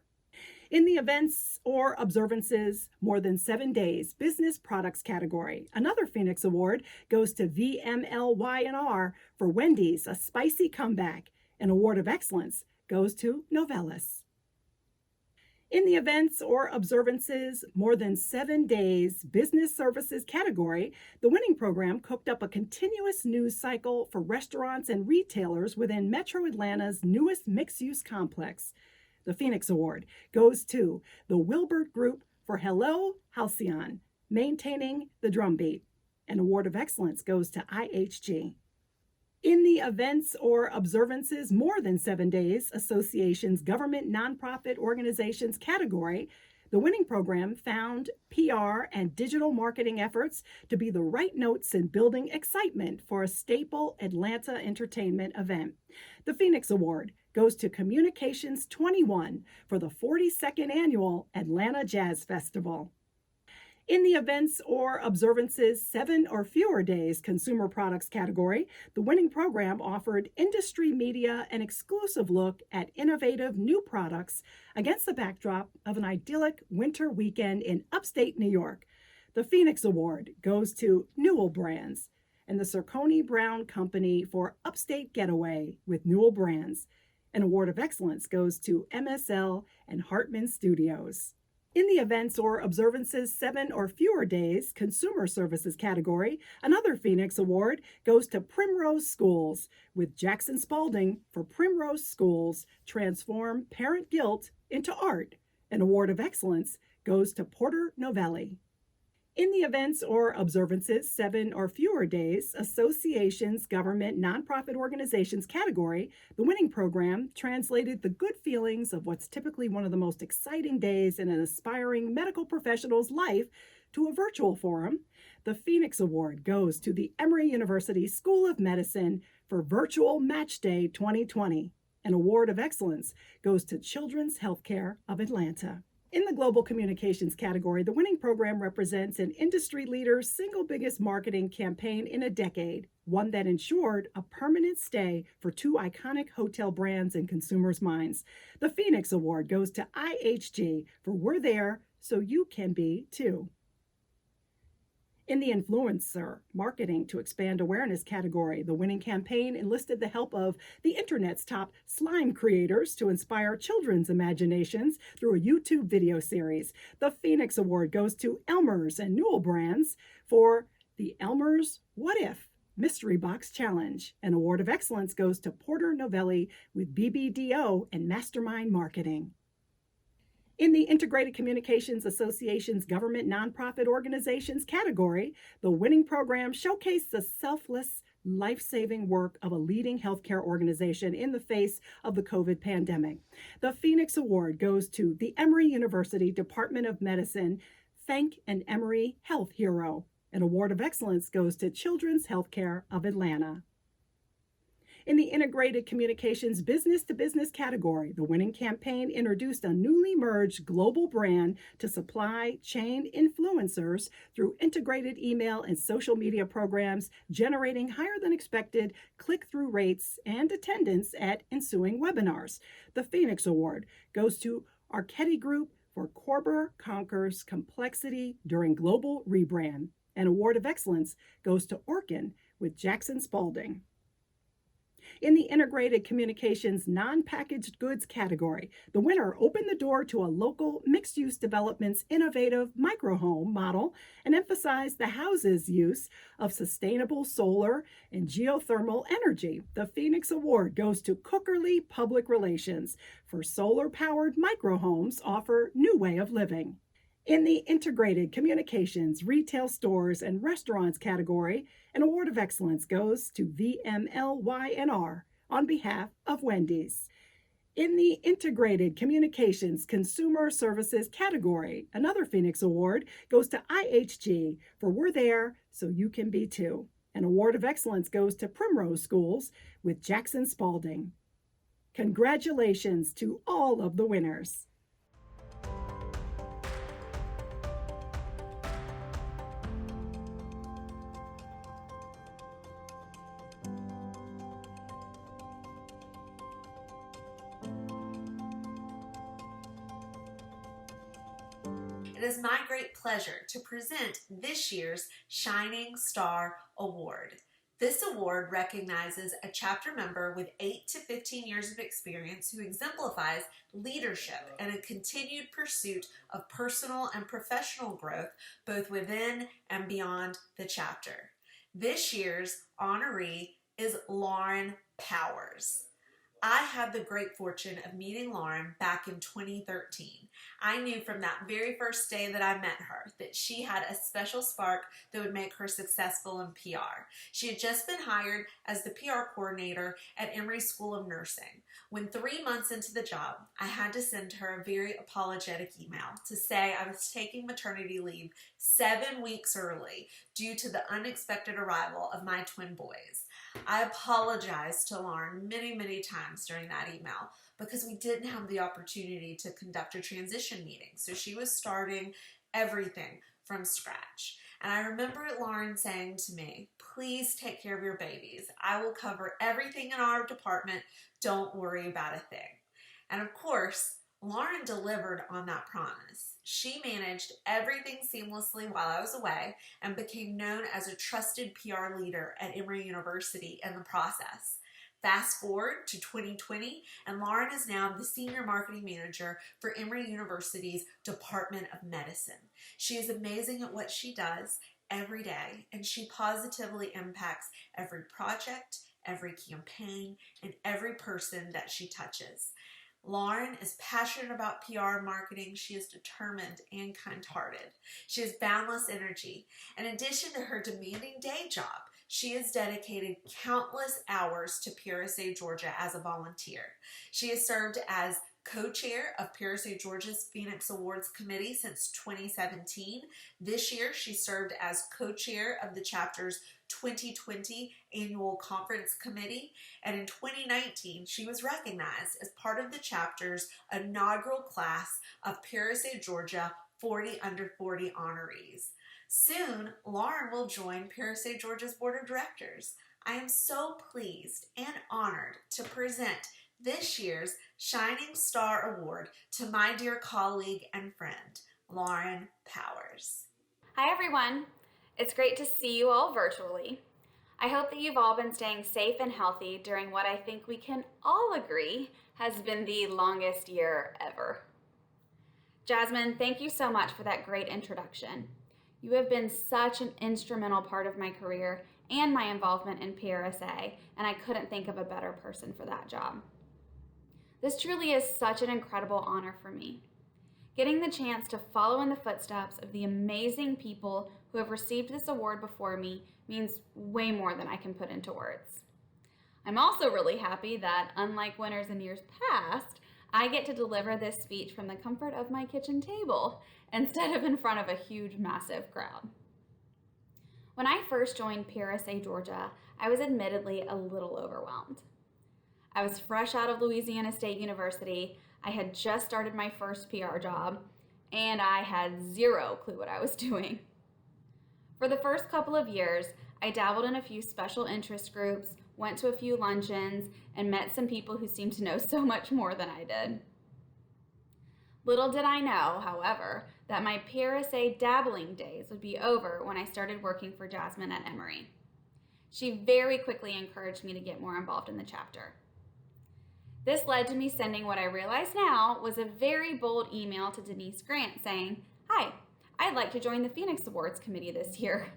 In the Events or Observances More Than 7 Days Business Products category, another Phoenix Award goes to VMLY&R for Wendy's, a spicy comeback. An award of excellence goes to Novellus. In the Events or Observances More Than 7 Days Business Services category, the winning program cooked up a continuous news cycle for restaurants and retailers within Metro Atlanta's newest mixed-use complex. The Phoenix Award goes to the Wilbert Group for Hello Halcyon, maintaining the drumbeat. An award of excellence goes to IHG. In the Events or Observances More Than 7 Days Association's Government Nonprofit Organizations category, the winning program found PR and digital marketing efforts to be the right notes in building excitement for a staple Atlanta entertainment event. The Phoenix Award goes to Communications 21 for the 42nd Annual Atlanta Jazz Festival. In the Events or Observances 7 or Fewer Days Consumer Products category, the winning program offered industry media an exclusive look at innovative new products against the backdrop of an idyllic winter weekend in upstate New York. The Phoenix Award goes to Newell Brands and the Circone Brown Company for Upstate Getaway with Newell Brands. An award of excellence goes to MSL and Hartman Studios. In the Events or Observances 7 or Fewer Days Consumer Services category, another Phoenix Award goes to Primrose Schools with Jackson Spalding for Primrose Schools Transform Parent Guilt into Art. An award of excellence goes to Porter Novelli. In the Events or Observances 7 or Fewer Days Associations Government Nonprofit Organizations category, the winning program translated the good feelings of what's typically one of the most exciting days in an aspiring medical professional's life to a virtual forum. The Phoenix Award goes to the Emory University School of Medicine for Virtual Match Day 2020. An award of excellence goes to Children's Healthcare of Atlanta. In the Global Communications category, the winning program represents an industry leader's single biggest marketing campaign in a decade, one that ensured a permanent stay for two iconic hotel brands in consumers' minds. The Phoenix Award goes to IHG for We're There So You Can Be Too. In the influencer marketing to expand awareness category, the winning campaign enlisted the help of the internet's top slime creators to inspire children's imaginations through a YouTube video series. The Phoenix Award goes to Elmer's and Newell Brands for the Elmer's What If Mystery Box Challenge. An award of excellence goes to Porter Novelli with BBDO and Mastermind Marketing. In the Integrated Communications Association's Government Nonprofit Organizations category, the winning program showcased the selfless, life-saving work of a leading healthcare organization in the face of the COVID pandemic. The Phoenix Award goes to the Emory University Department of Medicine, Thank an Emory Health Hero. An award of excellence goes to Children's Healthcare of Atlanta. In the Integrated Communications Business-to-Business category, the winning campaign introduced a newly merged global brand to supply chain influencers through integrated email and social media programs, generating higher than expected click-through rates and attendance at ensuing webinars. The Phoenix Award goes to Archetti Group for Corber Conquers Complexity during global rebrand. An award of excellence goes to Orkin with Jackson Spalding. In the Integrated Communications Non-Packaged Goods category, the winner opened the door to a local mixed-use development's innovative microhome model and emphasized the house's use of sustainable solar and geothermal energy. The Phoenix Award goes to Cookerly Public Relations for solar-powered microhomes offer new way of living. In the Integrated Communications, Retail Stores and Restaurants category, an award of excellence goes to VMLYNR on behalf of Wendy's. In the Integrated Communications Consumer Services category, another Phoenix Award goes to IHG for We're There So You Can Be Too. An award of excellence goes to Primrose Schools with Jackson Spalding. Congratulations to all of the winners. It is my great pleasure to present this year's Shining Star Award. This award recognizes a chapter member with 8 to 15 years of experience who exemplifies leadership and a continued pursuit of personal and professional growth both within and beyond the chapter. This year's honoree is Lauren Powers. I had the great fortune of meeting Lauren back in 2013. I knew from that very first day that I met her that she had a special spark that would make her successful in PR. She had just been hired as the PR coordinator at Emory School of Nursing. When 3 months into the job, I had to send her a very apologetic email to say I was taking maternity leave 7 weeks early due to the unexpected arrival of my twin boys. I apologized to Lauren many, many times during that email because we didn't have the opportunity to conduct a transition meeting. So she was starting everything from scratch. And I remember Lauren saying to me, please take care of your babies. I will cover everything in our department. Don't worry about a thing. And of course, Lauren delivered on that promise. She managed everything seamlessly while I was away and became known as a trusted PR leader at Emory University in the process. Fast forward to 2020, and Lauren is now the Senior Marketing Manager for Emory University's Department of Medicine. She is amazing at what she does every day, and she positively impacts every project, every campaign, and every person that she touches. Lauren is passionate about PR and marketing. She is determined and kind-hearted. She has boundless energy. In addition to her demanding day job, she has dedicated countless hours to PRSA Georgia as a volunteer. She has served as co-chair of PRSA Georgia's Phoenix Awards Committee since 2017. This year, she served as co-chair of the chapter's 2020 Annual Conference Committee, and in 2019, she was recognized as part of the chapter's inaugural class of PRSA Georgia 40 Under 40 honorees. Soon, Lauren will join PRSA Georgia's Board of Directors. I am so pleased and honored to present this year's Shining Star Award to my dear colleague and friend, Lauren Powers. Hi everyone. It's great to see you all virtually. I hope that you've all been staying safe and healthy during what I think we can all agree has been the longest year ever. Jasmine, thank you so much for that great introduction. You have been such an instrumental part of my career and my involvement in PRSA, and I couldn't think of a better person for that job. This truly is such an incredible honor for me. Getting the chance to follow in the footsteps of the amazing people who have received this award before me means way more than I can put into words. I'm also really happy that, unlike winners in years past, I get to deliver this speech from the comfort of my kitchen table instead of in front of a huge, massive crowd. When I first joined PRSA Georgia, I was admittedly a little overwhelmed. I was fresh out of Louisiana State University, I had just started my first PR job, and I had zero clue what I was doing. For the first couple of years, I dabbled in a few special interest groups, went to a few luncheons, and met some people who seemed to know so much more than I did. Little did I know, however, that my PRSA dabbling days would be over when I started working for Jasmine at Emory. She very quickly encouraged me to get more involved in the chapter. This led to me sending what I realize now was a very bold email to Denise Grant saying, "Hi, I'd like to join the Phoenix Awards committee this year,"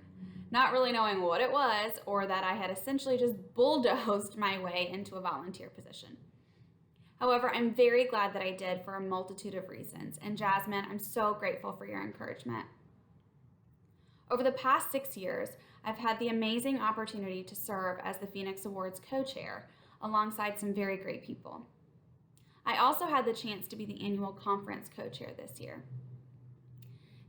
not really knowing what it was or that I had essentially just bulldozed my way into a volunteer position. However, I'm very glad that I did for a multitude of reasons, and Jasmine, I'm so grateful for your encouragement. Over the past 6 years, I've had the amazing opportunity to serve as the Phoenix Awards co-chair, alongside some very great people. I also had the chance to be the annual conference co-chair this year.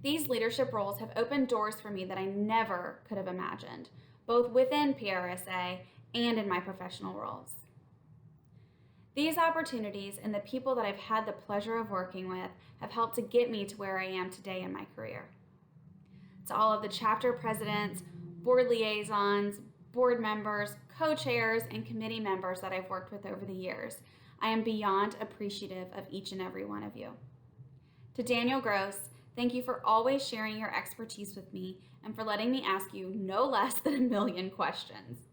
These leadership roles have opened doors for me that I never could have imagined, both within PRSA and in my professional roles. These opportunities and the people that I've had the pleasure of working with have helped to get me to where I am today in my career. To all of the chapter presidents, board liaisons, board members, co-chairs, and committee members that I've worked with over the years, I am beyond appreciative of each and every one of you. To Daniel Gross, thank you for always sharing your expertise with me and for letting me ask you no less than 1 million questions.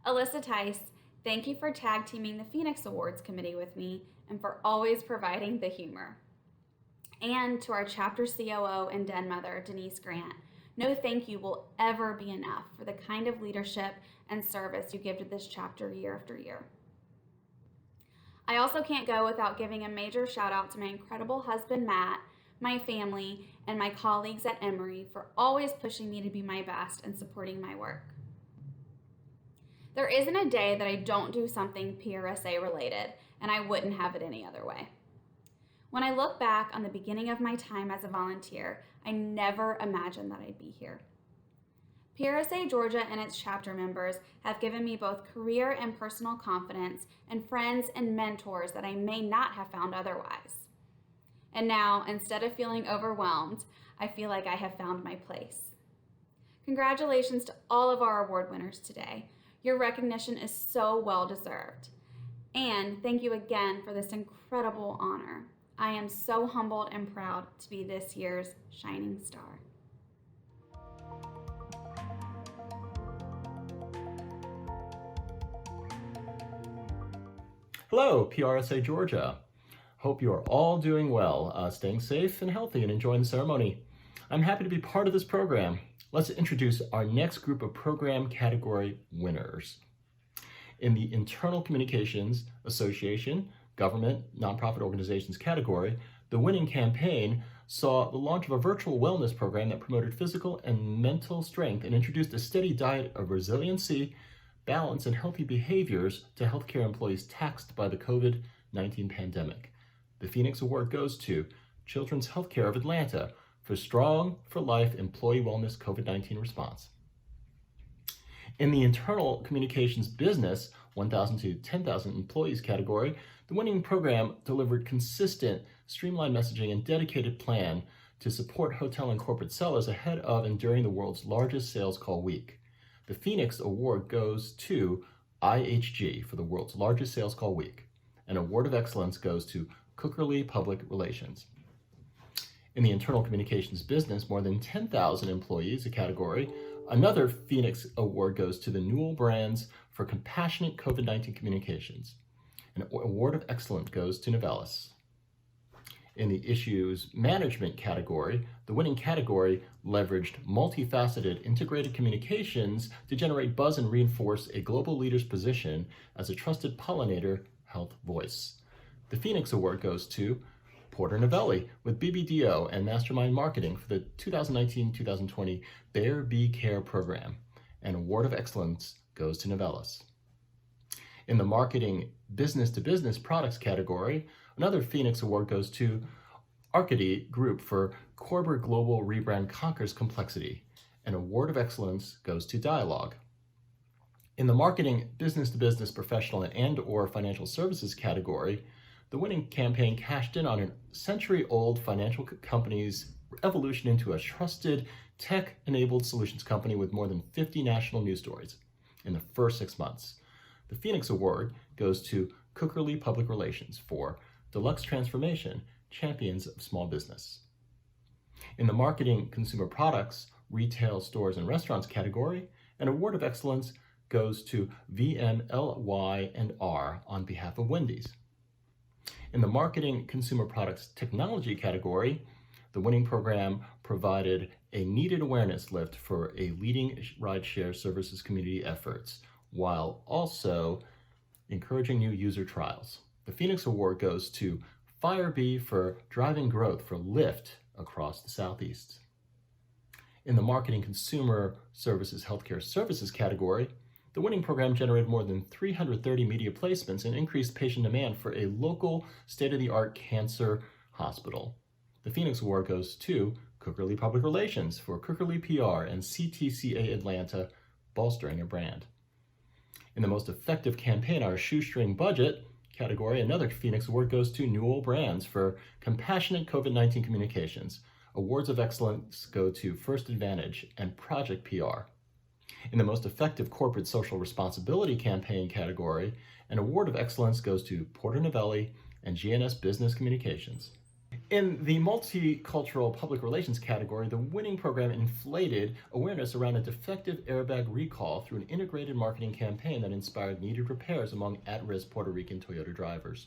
Alyssa Tice, thank you for tag teaming the Phoenix Awards committee with me and for always providing the humor. And to our chapter COO and den mother, Denise Grant, no thank you will ever be enough for the kind of leadership and service you give to this chapter year after year. I also can't go without giving a major shout out to my incredible husband, Matt, my family, and my colleagues at Emory for always pushing me to be my best and supporting my work. There isn't a day that I don't do something PRSA related, and I wouldn't have it any other way. When I look back on the beginning of my time as a volunteer, I never imagined that I'd be here. PRSA Georgia and its chapter members have given me both career and personal confidence and friends and mentors that I may not have found otherwise. And now, instead of feeling overwhelmed, I feel like I have found my place. Congratulations to all of our award winners today. Your recognition is so well deserved. And thank you again for this incredible honor. I am so humbled and proud to be this year's shining star. Hello, PRSA Georgia. Hope you are all doing well, staying safe and healthy and enjoying the ceremony. I'm happy to be part of this program. Let's introduce our next group of program category winners. In the Internal Communications Association, Government, Nonprofit Organizations category, the winning campaign saw the launch of a virtual wellness program that promoted physical and mental strength and introduced a steady diet of resiliency, balance, and healthy behaviors to healthcare employees taxed by the COVID-19 pandemic. The Phoenix Award goes to Children's Healthcare of Atlanta for Strong for Life Employee Wellness COVID-19 Response. In the Internal Communications Business 1,000 to 10,000 employees category, the winning program delivered consistent, streamlined messaging and dedicated plan to support hotel and corporate sellers ahead of and during the world's largest sales call week. The Phoenix Award goes to IHG for the world's largest sales call week. An award of excellence goes to Cookerly Public Relations. In the internal communications business, more than 10,000 employees, a category, another Phoenix Award goes to the Newell Brands for compassionate COVID-19 communications. An award of excellence goes to Novellis. In the issues management category, the winning category leveraged multifaceted integrated communications to generate buzz and reinforce a global leader's position as a trusted pollinator health voice. The Phoenix Award goes to Porter Novelli with BBDO and Mastermind Marketing for the 2019-2020 Bear Bee Care program. An award of excellence goes to Novellis. In the marketing business-to-business products category, another Phoenix Award goes to Arcady Group for Corber Global Rebrand Conquers Complexity. An award of excellence goes to Dialogue. In the marketing business-to-business professional and/or financial services category, the winning campaign cashed in on a century-old financial company's evolution into a trusted, tech-enabled solutions company with more than 50 national news stories in the first 6 months. The Phoenix Award goes to Cookerly Public Relations for Deluxe Transformation, Champions of Small Business. In the marketing consumer products, retail stores and restaurants category, an award of excellence goes to VMLY&R on behalf of Wendy's. In the marketing consumer products technology category, the winning program provided a needed awareness lift for a leading rideshare services community efforts, while also encouraging new user trials. The Phoenix Award goes to Firebee for driving growth for Lyft across the Southeast. In the marketing consumer services healthcare services category, the winning program generated more than 330 media placements and increased patient demand for a local state-of-the-art cancer hospital. The Phoenix Award goes to Cookerly Public Relations for Cookerly PR and CTCA Atlanta, bolstering a brand. In the most effective campaign, our shoestring budget category, another Phoenix Award goes to Newell Brands for compassionate COVID-19 communications. Awards of excellence go to First Advantage and Project PR. In the most effective corporate social responsibility campaign category, an award of excellence goes to Porter Novelli and GNS Business Communications. In the multicultural public relations category, the winning program inflated awareness around a defective airbag recall through an integrated marketing campaign that inspired needed repairs among at-risk Puerto Rican Toyota drivers.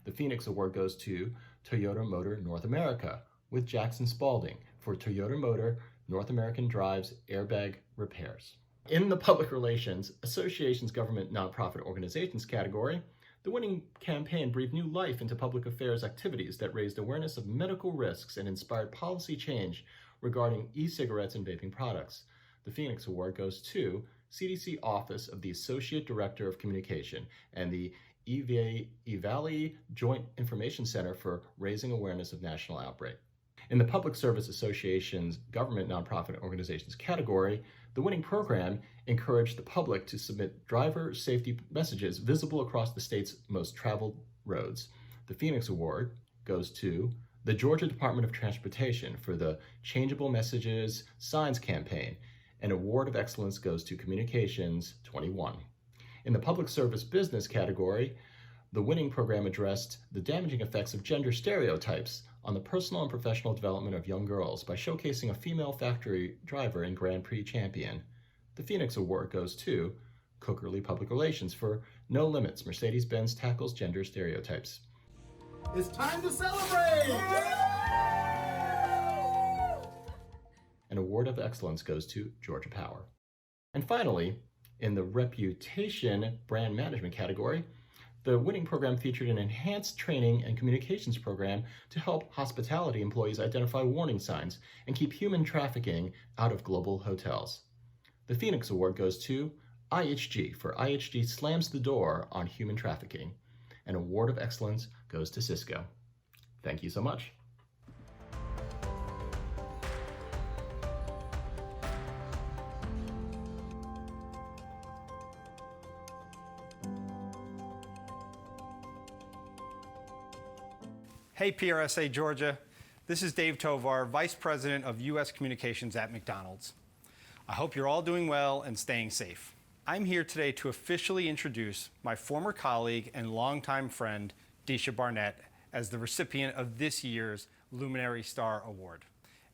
The Phoenix Award goes to Toyota Motor North America with Jackson Spalding for Toyota Motor North American Drives airbag repairs. In the public relations associations government nonprofit organizations category, the winning campaign breathed new life into public affairs activities that raised awareness of medical risks and inspired policy change regarding e-cigarettes and vaping products. The Phoenix Award goes to CDC Office of the Associate Director of Communication and the EVALI Joint Information Center for raising awareness of national outbreak. In the Public Service Association's government nonprofit organizations category, the winning program encouraged the public to submit driver safety messages visible across the state's most traveled roads. The Phoenix Award goes to the Georgia Department of Transportation for the Changeable Messages Signs campaign. An award of excellence goes to Communications 21. In the Public Service Business category, the winning program addressed the damaging effects of gender stereotypes on the personal and professional development of young girls by showcasing a female factory driver and Grand Prix champion. The Phoenix Award goes to Cookerly Public Relations for No Limits, Mercedes-Benz tackles gender stereotypes. It's time to celebrate! An award of excellence goes to Georgia Power. And finally, in the Reputation Brand Management category, the winning program featured an enhanced training and communications program to help hospitality employees identify warning signs and keep human trafficking out of global hotels. The Phoenix Award goes to IHG for IHG slams the door on human trafficking. An award of excellence goes to Cisco. Thank you so much. Hey PRSA Georgia, this is Dave Tovar, Vice President of U.S. Communications at McDonald's. I hope you're all doing well and staying safe. I'm here today to officially introduce my former colleague and longtime friend, Deisha Barnett, as the recipient of this year's Luminary Star Award.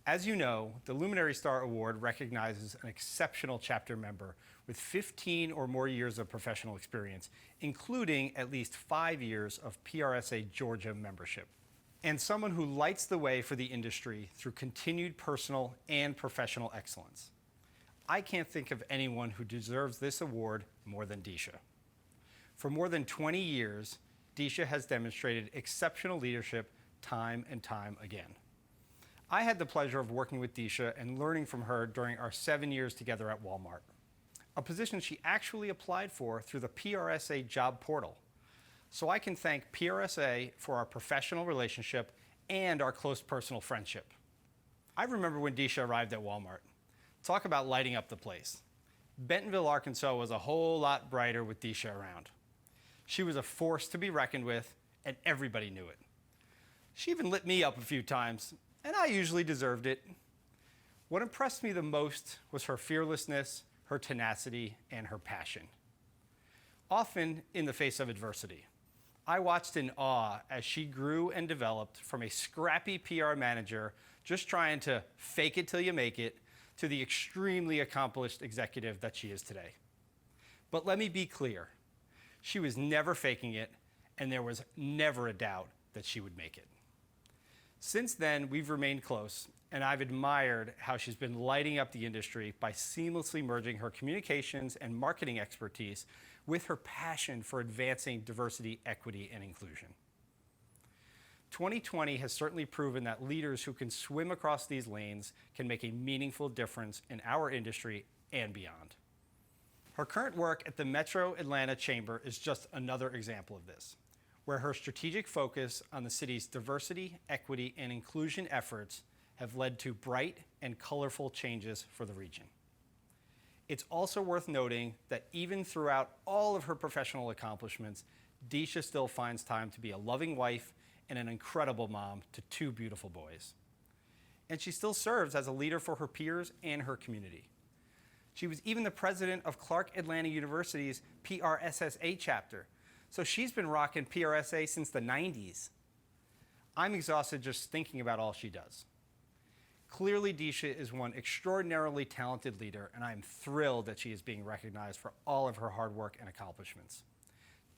As you know, the Luminary Star Award recognizes an exceptional chapter member with 15 or more years of professional experience, including at least 5 years of PRSA Georgia membership, and someone who lights the way for the industry through continued personal and professional excellence. I can't think of anyone who deserves this award more than Disha. For more than 20 years, Disha has demonstrated exceptional leadership time and time again. I had the pleasure of working with Disha and learning from her during our 7 years together at Walmart, a position she actually applied for through the PRSA job portal. So I can thank PRSA for our professional relationship and our close personal friendship. I remember when Disha arrived at Walmart. Talk about lighting up the place. Bentonville, Arkansas was a whole lot brighter with Disha around. She was a force to be reckoned with, and everybody knew it. She even lit me up a few times, and I usually deserved it. What impressed me the most was her fearlessness, her tenacity, and her passion. Often in the face of adversity, I watched in awe as she grew and developed from a scrappy PR manager just trying to fake it till you make it to the extremely accomplished executive that she is today. But let me be clear, she was never faking it, and there was never a doubt that she would make it. Since then, we've remained close, and I've admired how she's been lighting up the industry by seamlessly merging her communications and marketing expertise with her passion for advancing diversity, equity, and inclusion. 2020 has certainly proven that leaders who can swim across these lanes can make a meaningful difference in our industry and beyond. Her current work at the Metro Atlanta Chamber is just another example of this, where her strategic focus on the city's diversity, equity, and inclusion efforts have led to bright and colorful changes for the region. It's also worth noting that even throughout all of her professional accomplishments, Disha still finds time to be a loving wife and an incredible mom to 2 beautiful boys. And she still serves as a leader for her peers and her community. She was even the president of Clark Atlanta University's PRSA chapter, so she's been rocking PRSA since the 90s. I'm exhausted just thinking about all she does. Clearly, Disha is one extraordinarily talented leader, and I am thrilled that she is being recognized for all of her hard work and accomplishments.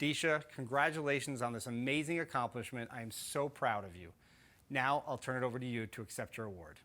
Disha, congratulations on this amazing accomplishment. I am so proud of you. Now I'll turn it over to you to accept your award.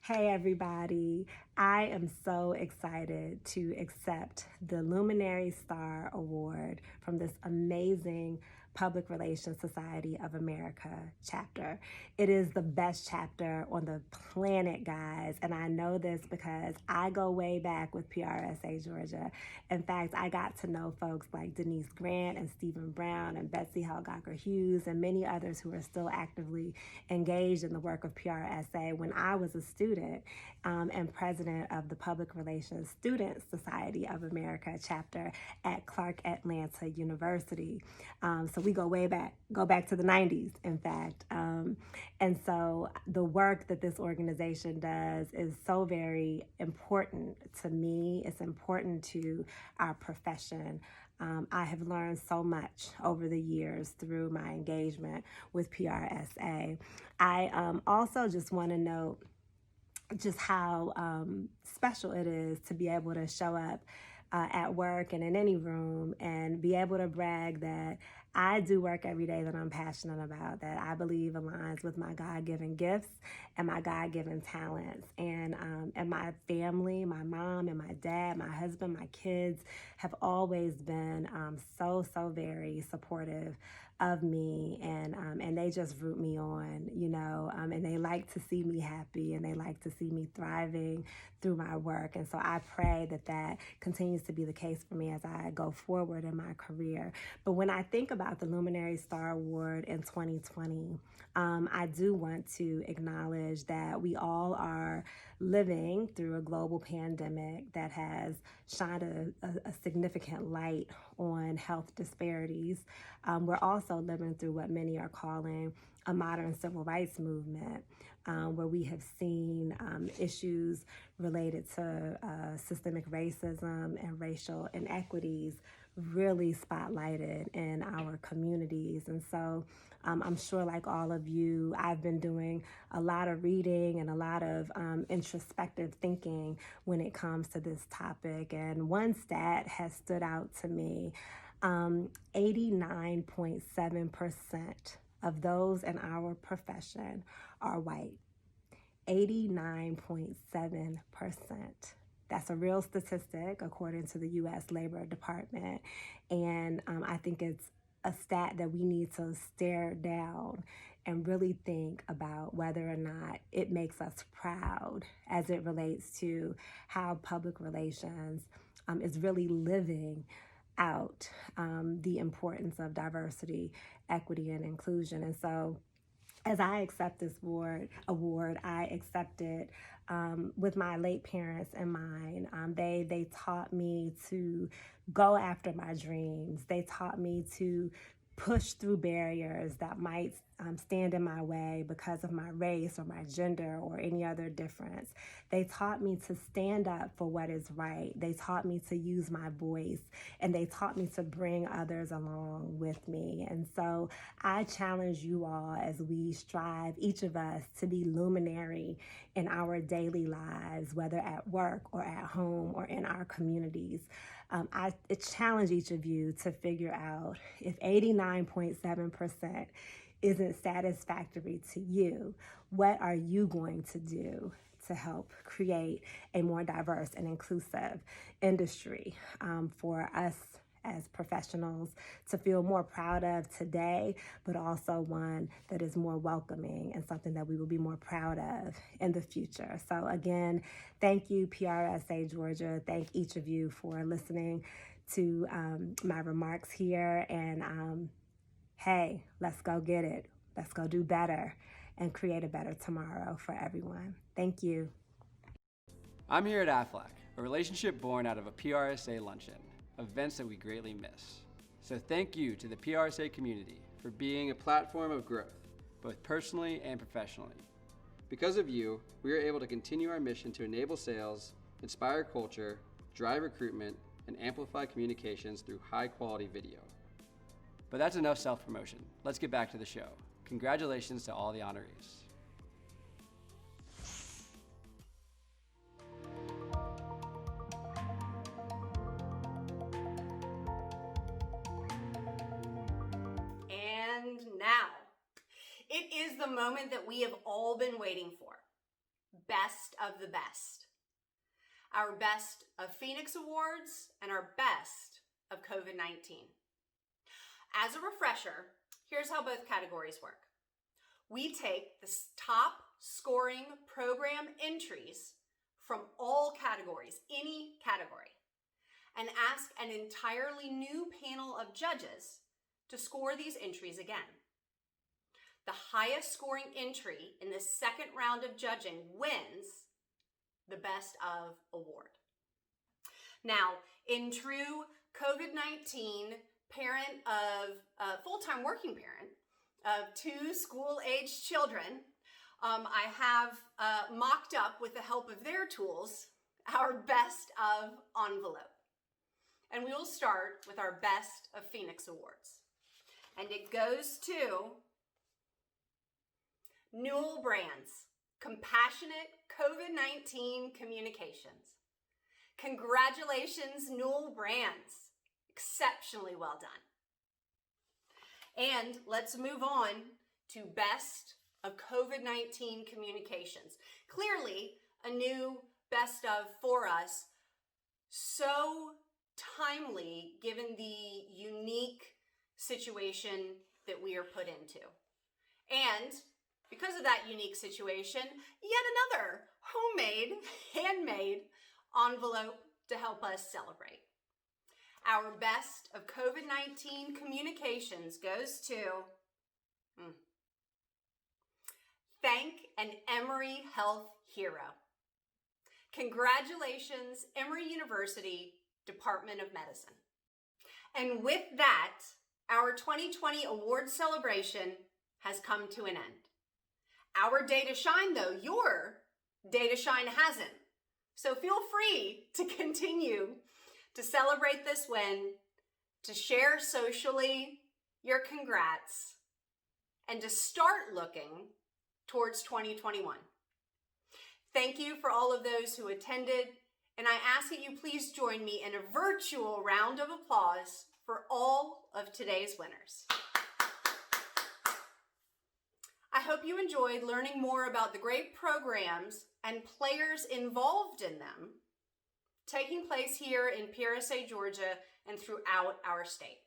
Hey everybody, I am so excited to accept the Luminary Star Award from this amazing Public Relations Society of America chapter. It is the best chapter on the planet, guys, and I know this because I go way back with PRSA Georgia. In fact, I got to know folks like Denise Grant and Stephen Brown and Betsy Helgacher Hughes and many others who are still actively engaged in the work of PRSA when I was a student and president of the Public Relations Student Society of America chapter at Clark Atlanta University. So we go back to the 90s, in fact. And so the work that this organization does is so very important to me. It's important to our profession. I have learned so much over the years through my engagement with PRSA. I also just want to note just how special it is to be able to show up at work and in any room and be able to brag that I do work every day that I'm passionate about, that I believe aligns with my God-given gifts and my God-given talents. And my family, my mom and my dad, my husband, my kids have always been so very supportive of me, and they just root me on, you know, and they like to see me happy and they like to see me thriving through my work. And so I pray that that continues to be the case for me as I go forward in my career. But when I think about the Luminary Star Award in 2020, I do want to acknowledge that we all are living through a global pandemic that has shined a significant light on health disparities. We're also living through what many are calling a modern civil rights movement, where we have seen issues related to systemic racism and racial inequities really spotlighted in our communities. And so I'm sure, like all of you, I've been doing a lot of reading and a lot of introspective thinking when it comes to this topic. And one stat has stood out to me. 89.7% of those in our profession are white. 89.7%. That's a real statistic according to the U.S. Labor Department. And I think it's a stat that we need to stare down and really think about whether or not it makes us proud as it relates to how public relations is really living out the importance of diversity, equity, and inclusion. And so as I accept this award, I accept it with my late parents in mind. They taught me to go after my dreams. They taught me to push through barriers that might stand in my way because of my race or my gender or any other difference. They taught me to stand up for what is right. They taught me to use my voice, and they taught me to bring others along with me. And so I challenge you all as we strive, each of us, to be luminary in our daily lives, whether at work or at home or in our communities. I challenge each of you to figure out if 89.7% isn't satisfactory to you, what are you going to do to help create a more diverse and inclusive industry for us as professionals to feel more proud of today, but also one that is more welcoming and something that we will be more proud of in the future. So again, thank you, PRSA Georgia. Thank each of you for listening to my remarks here. And hey, let's go get it. Let's go do better and create a better tomorrow for everyone. Thank you. I'm here at AFLAC, a relationship born out of a PRSA luncheon, events that we greatly miss. So thank you to the PRSA community for being a platform of growth, both personally and professionally. Because of you, we are able to continue our mission to enable sales, inspire culture, drive recruitment, and amplify communications through high-quality video. But that's enough self-promotion. Let's get back to the show. Congratulations to all the honorees. And now, it is the moment that we have all been waiting for. Best of the best. Our Best of Phoenix Awards and our Best of COVID-19. As a refresher, here's how both categories work. We take the top scoring program entries from all categories, any category, and ask an entirely new panel of judges to score these entries again. The highest scoring entry in the second round of judging wins the Best of award. Now, in true COVID-19 full-time working parent of 2 school-aged children, I have mocked up, with the help of their tools, our Best of envelope. And we will start with our Best of Phoenix Awards. And it goes to Newell Brands, Compassionate COVID-19 Communications. Congratulations, Newell Brands. Exceptionally well done. And let's move on to Best of COVID-19 Communications. Clearly, a new Best of for us. So timely, given the unique situation that we are put into. And because of that unique situation, yet another homemade, handmade envelope to help us celebrate. Our Best of COVID-19 Communications goes to Thank an Emory Health Hero. Congratulations, Emory University Department of Medicine. And with that, our 2020 award celebration has come to an end. Our day to shine, though, your day to shine hasn't. So feel free to continue to celebrate this win, to share socially your congrats, and to start looking towards 2021. Thank you for all of those who attended, and I ask that you please join me in a virtual round of applause for all of today's winners. I hope you enjoyed learning more about the great programs and players involved in them taking place here in PRSA Georgia and throughout our state.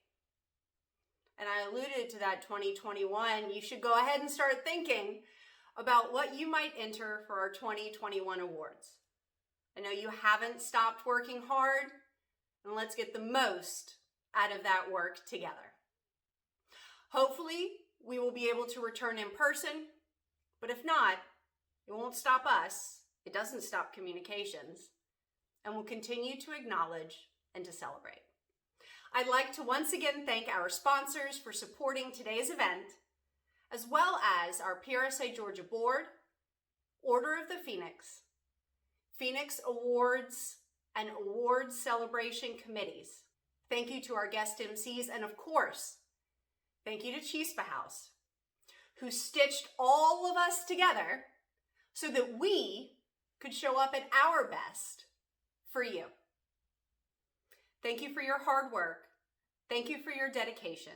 And I alluded to that 2021. You should go ahead and start thinking about what you might enter for our 2021 awards. I know you haven't stopped working hard, and let's get the most out of that work together. Hopefully, we will be able to return in person, but if not, it won't stop us. It doesn't stop communications, and we'll continue to acknowledge and to celebrate. I'd like to once again thank our sponsors for supporting today's event, as well as our PRSA Georgia Board, Order of the Phoenix, Phoenix Awards, and Awards Celebration Committees. Thank you to our guest MCs, and of course, thank you to Chispa House, who stitched all of us together so that we could show up at our best for you. Thank you for your hard work. Thank you for your dedication.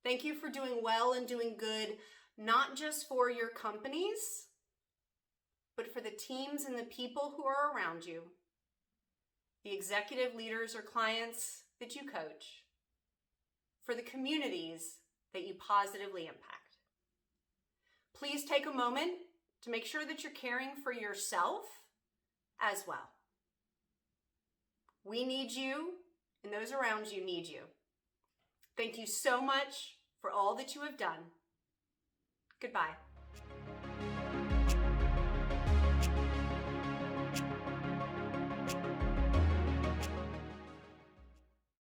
Thank you for doing well and doing good, not just for your companies, but for the teams and the people who are around you, the executive leaders or clients that you coach, for the communities that you positively impact. Please take a moment to make sure that you're caring for yourself as well. We need you, and those around you need you. Thank you so much for all that you have done. Goodbye.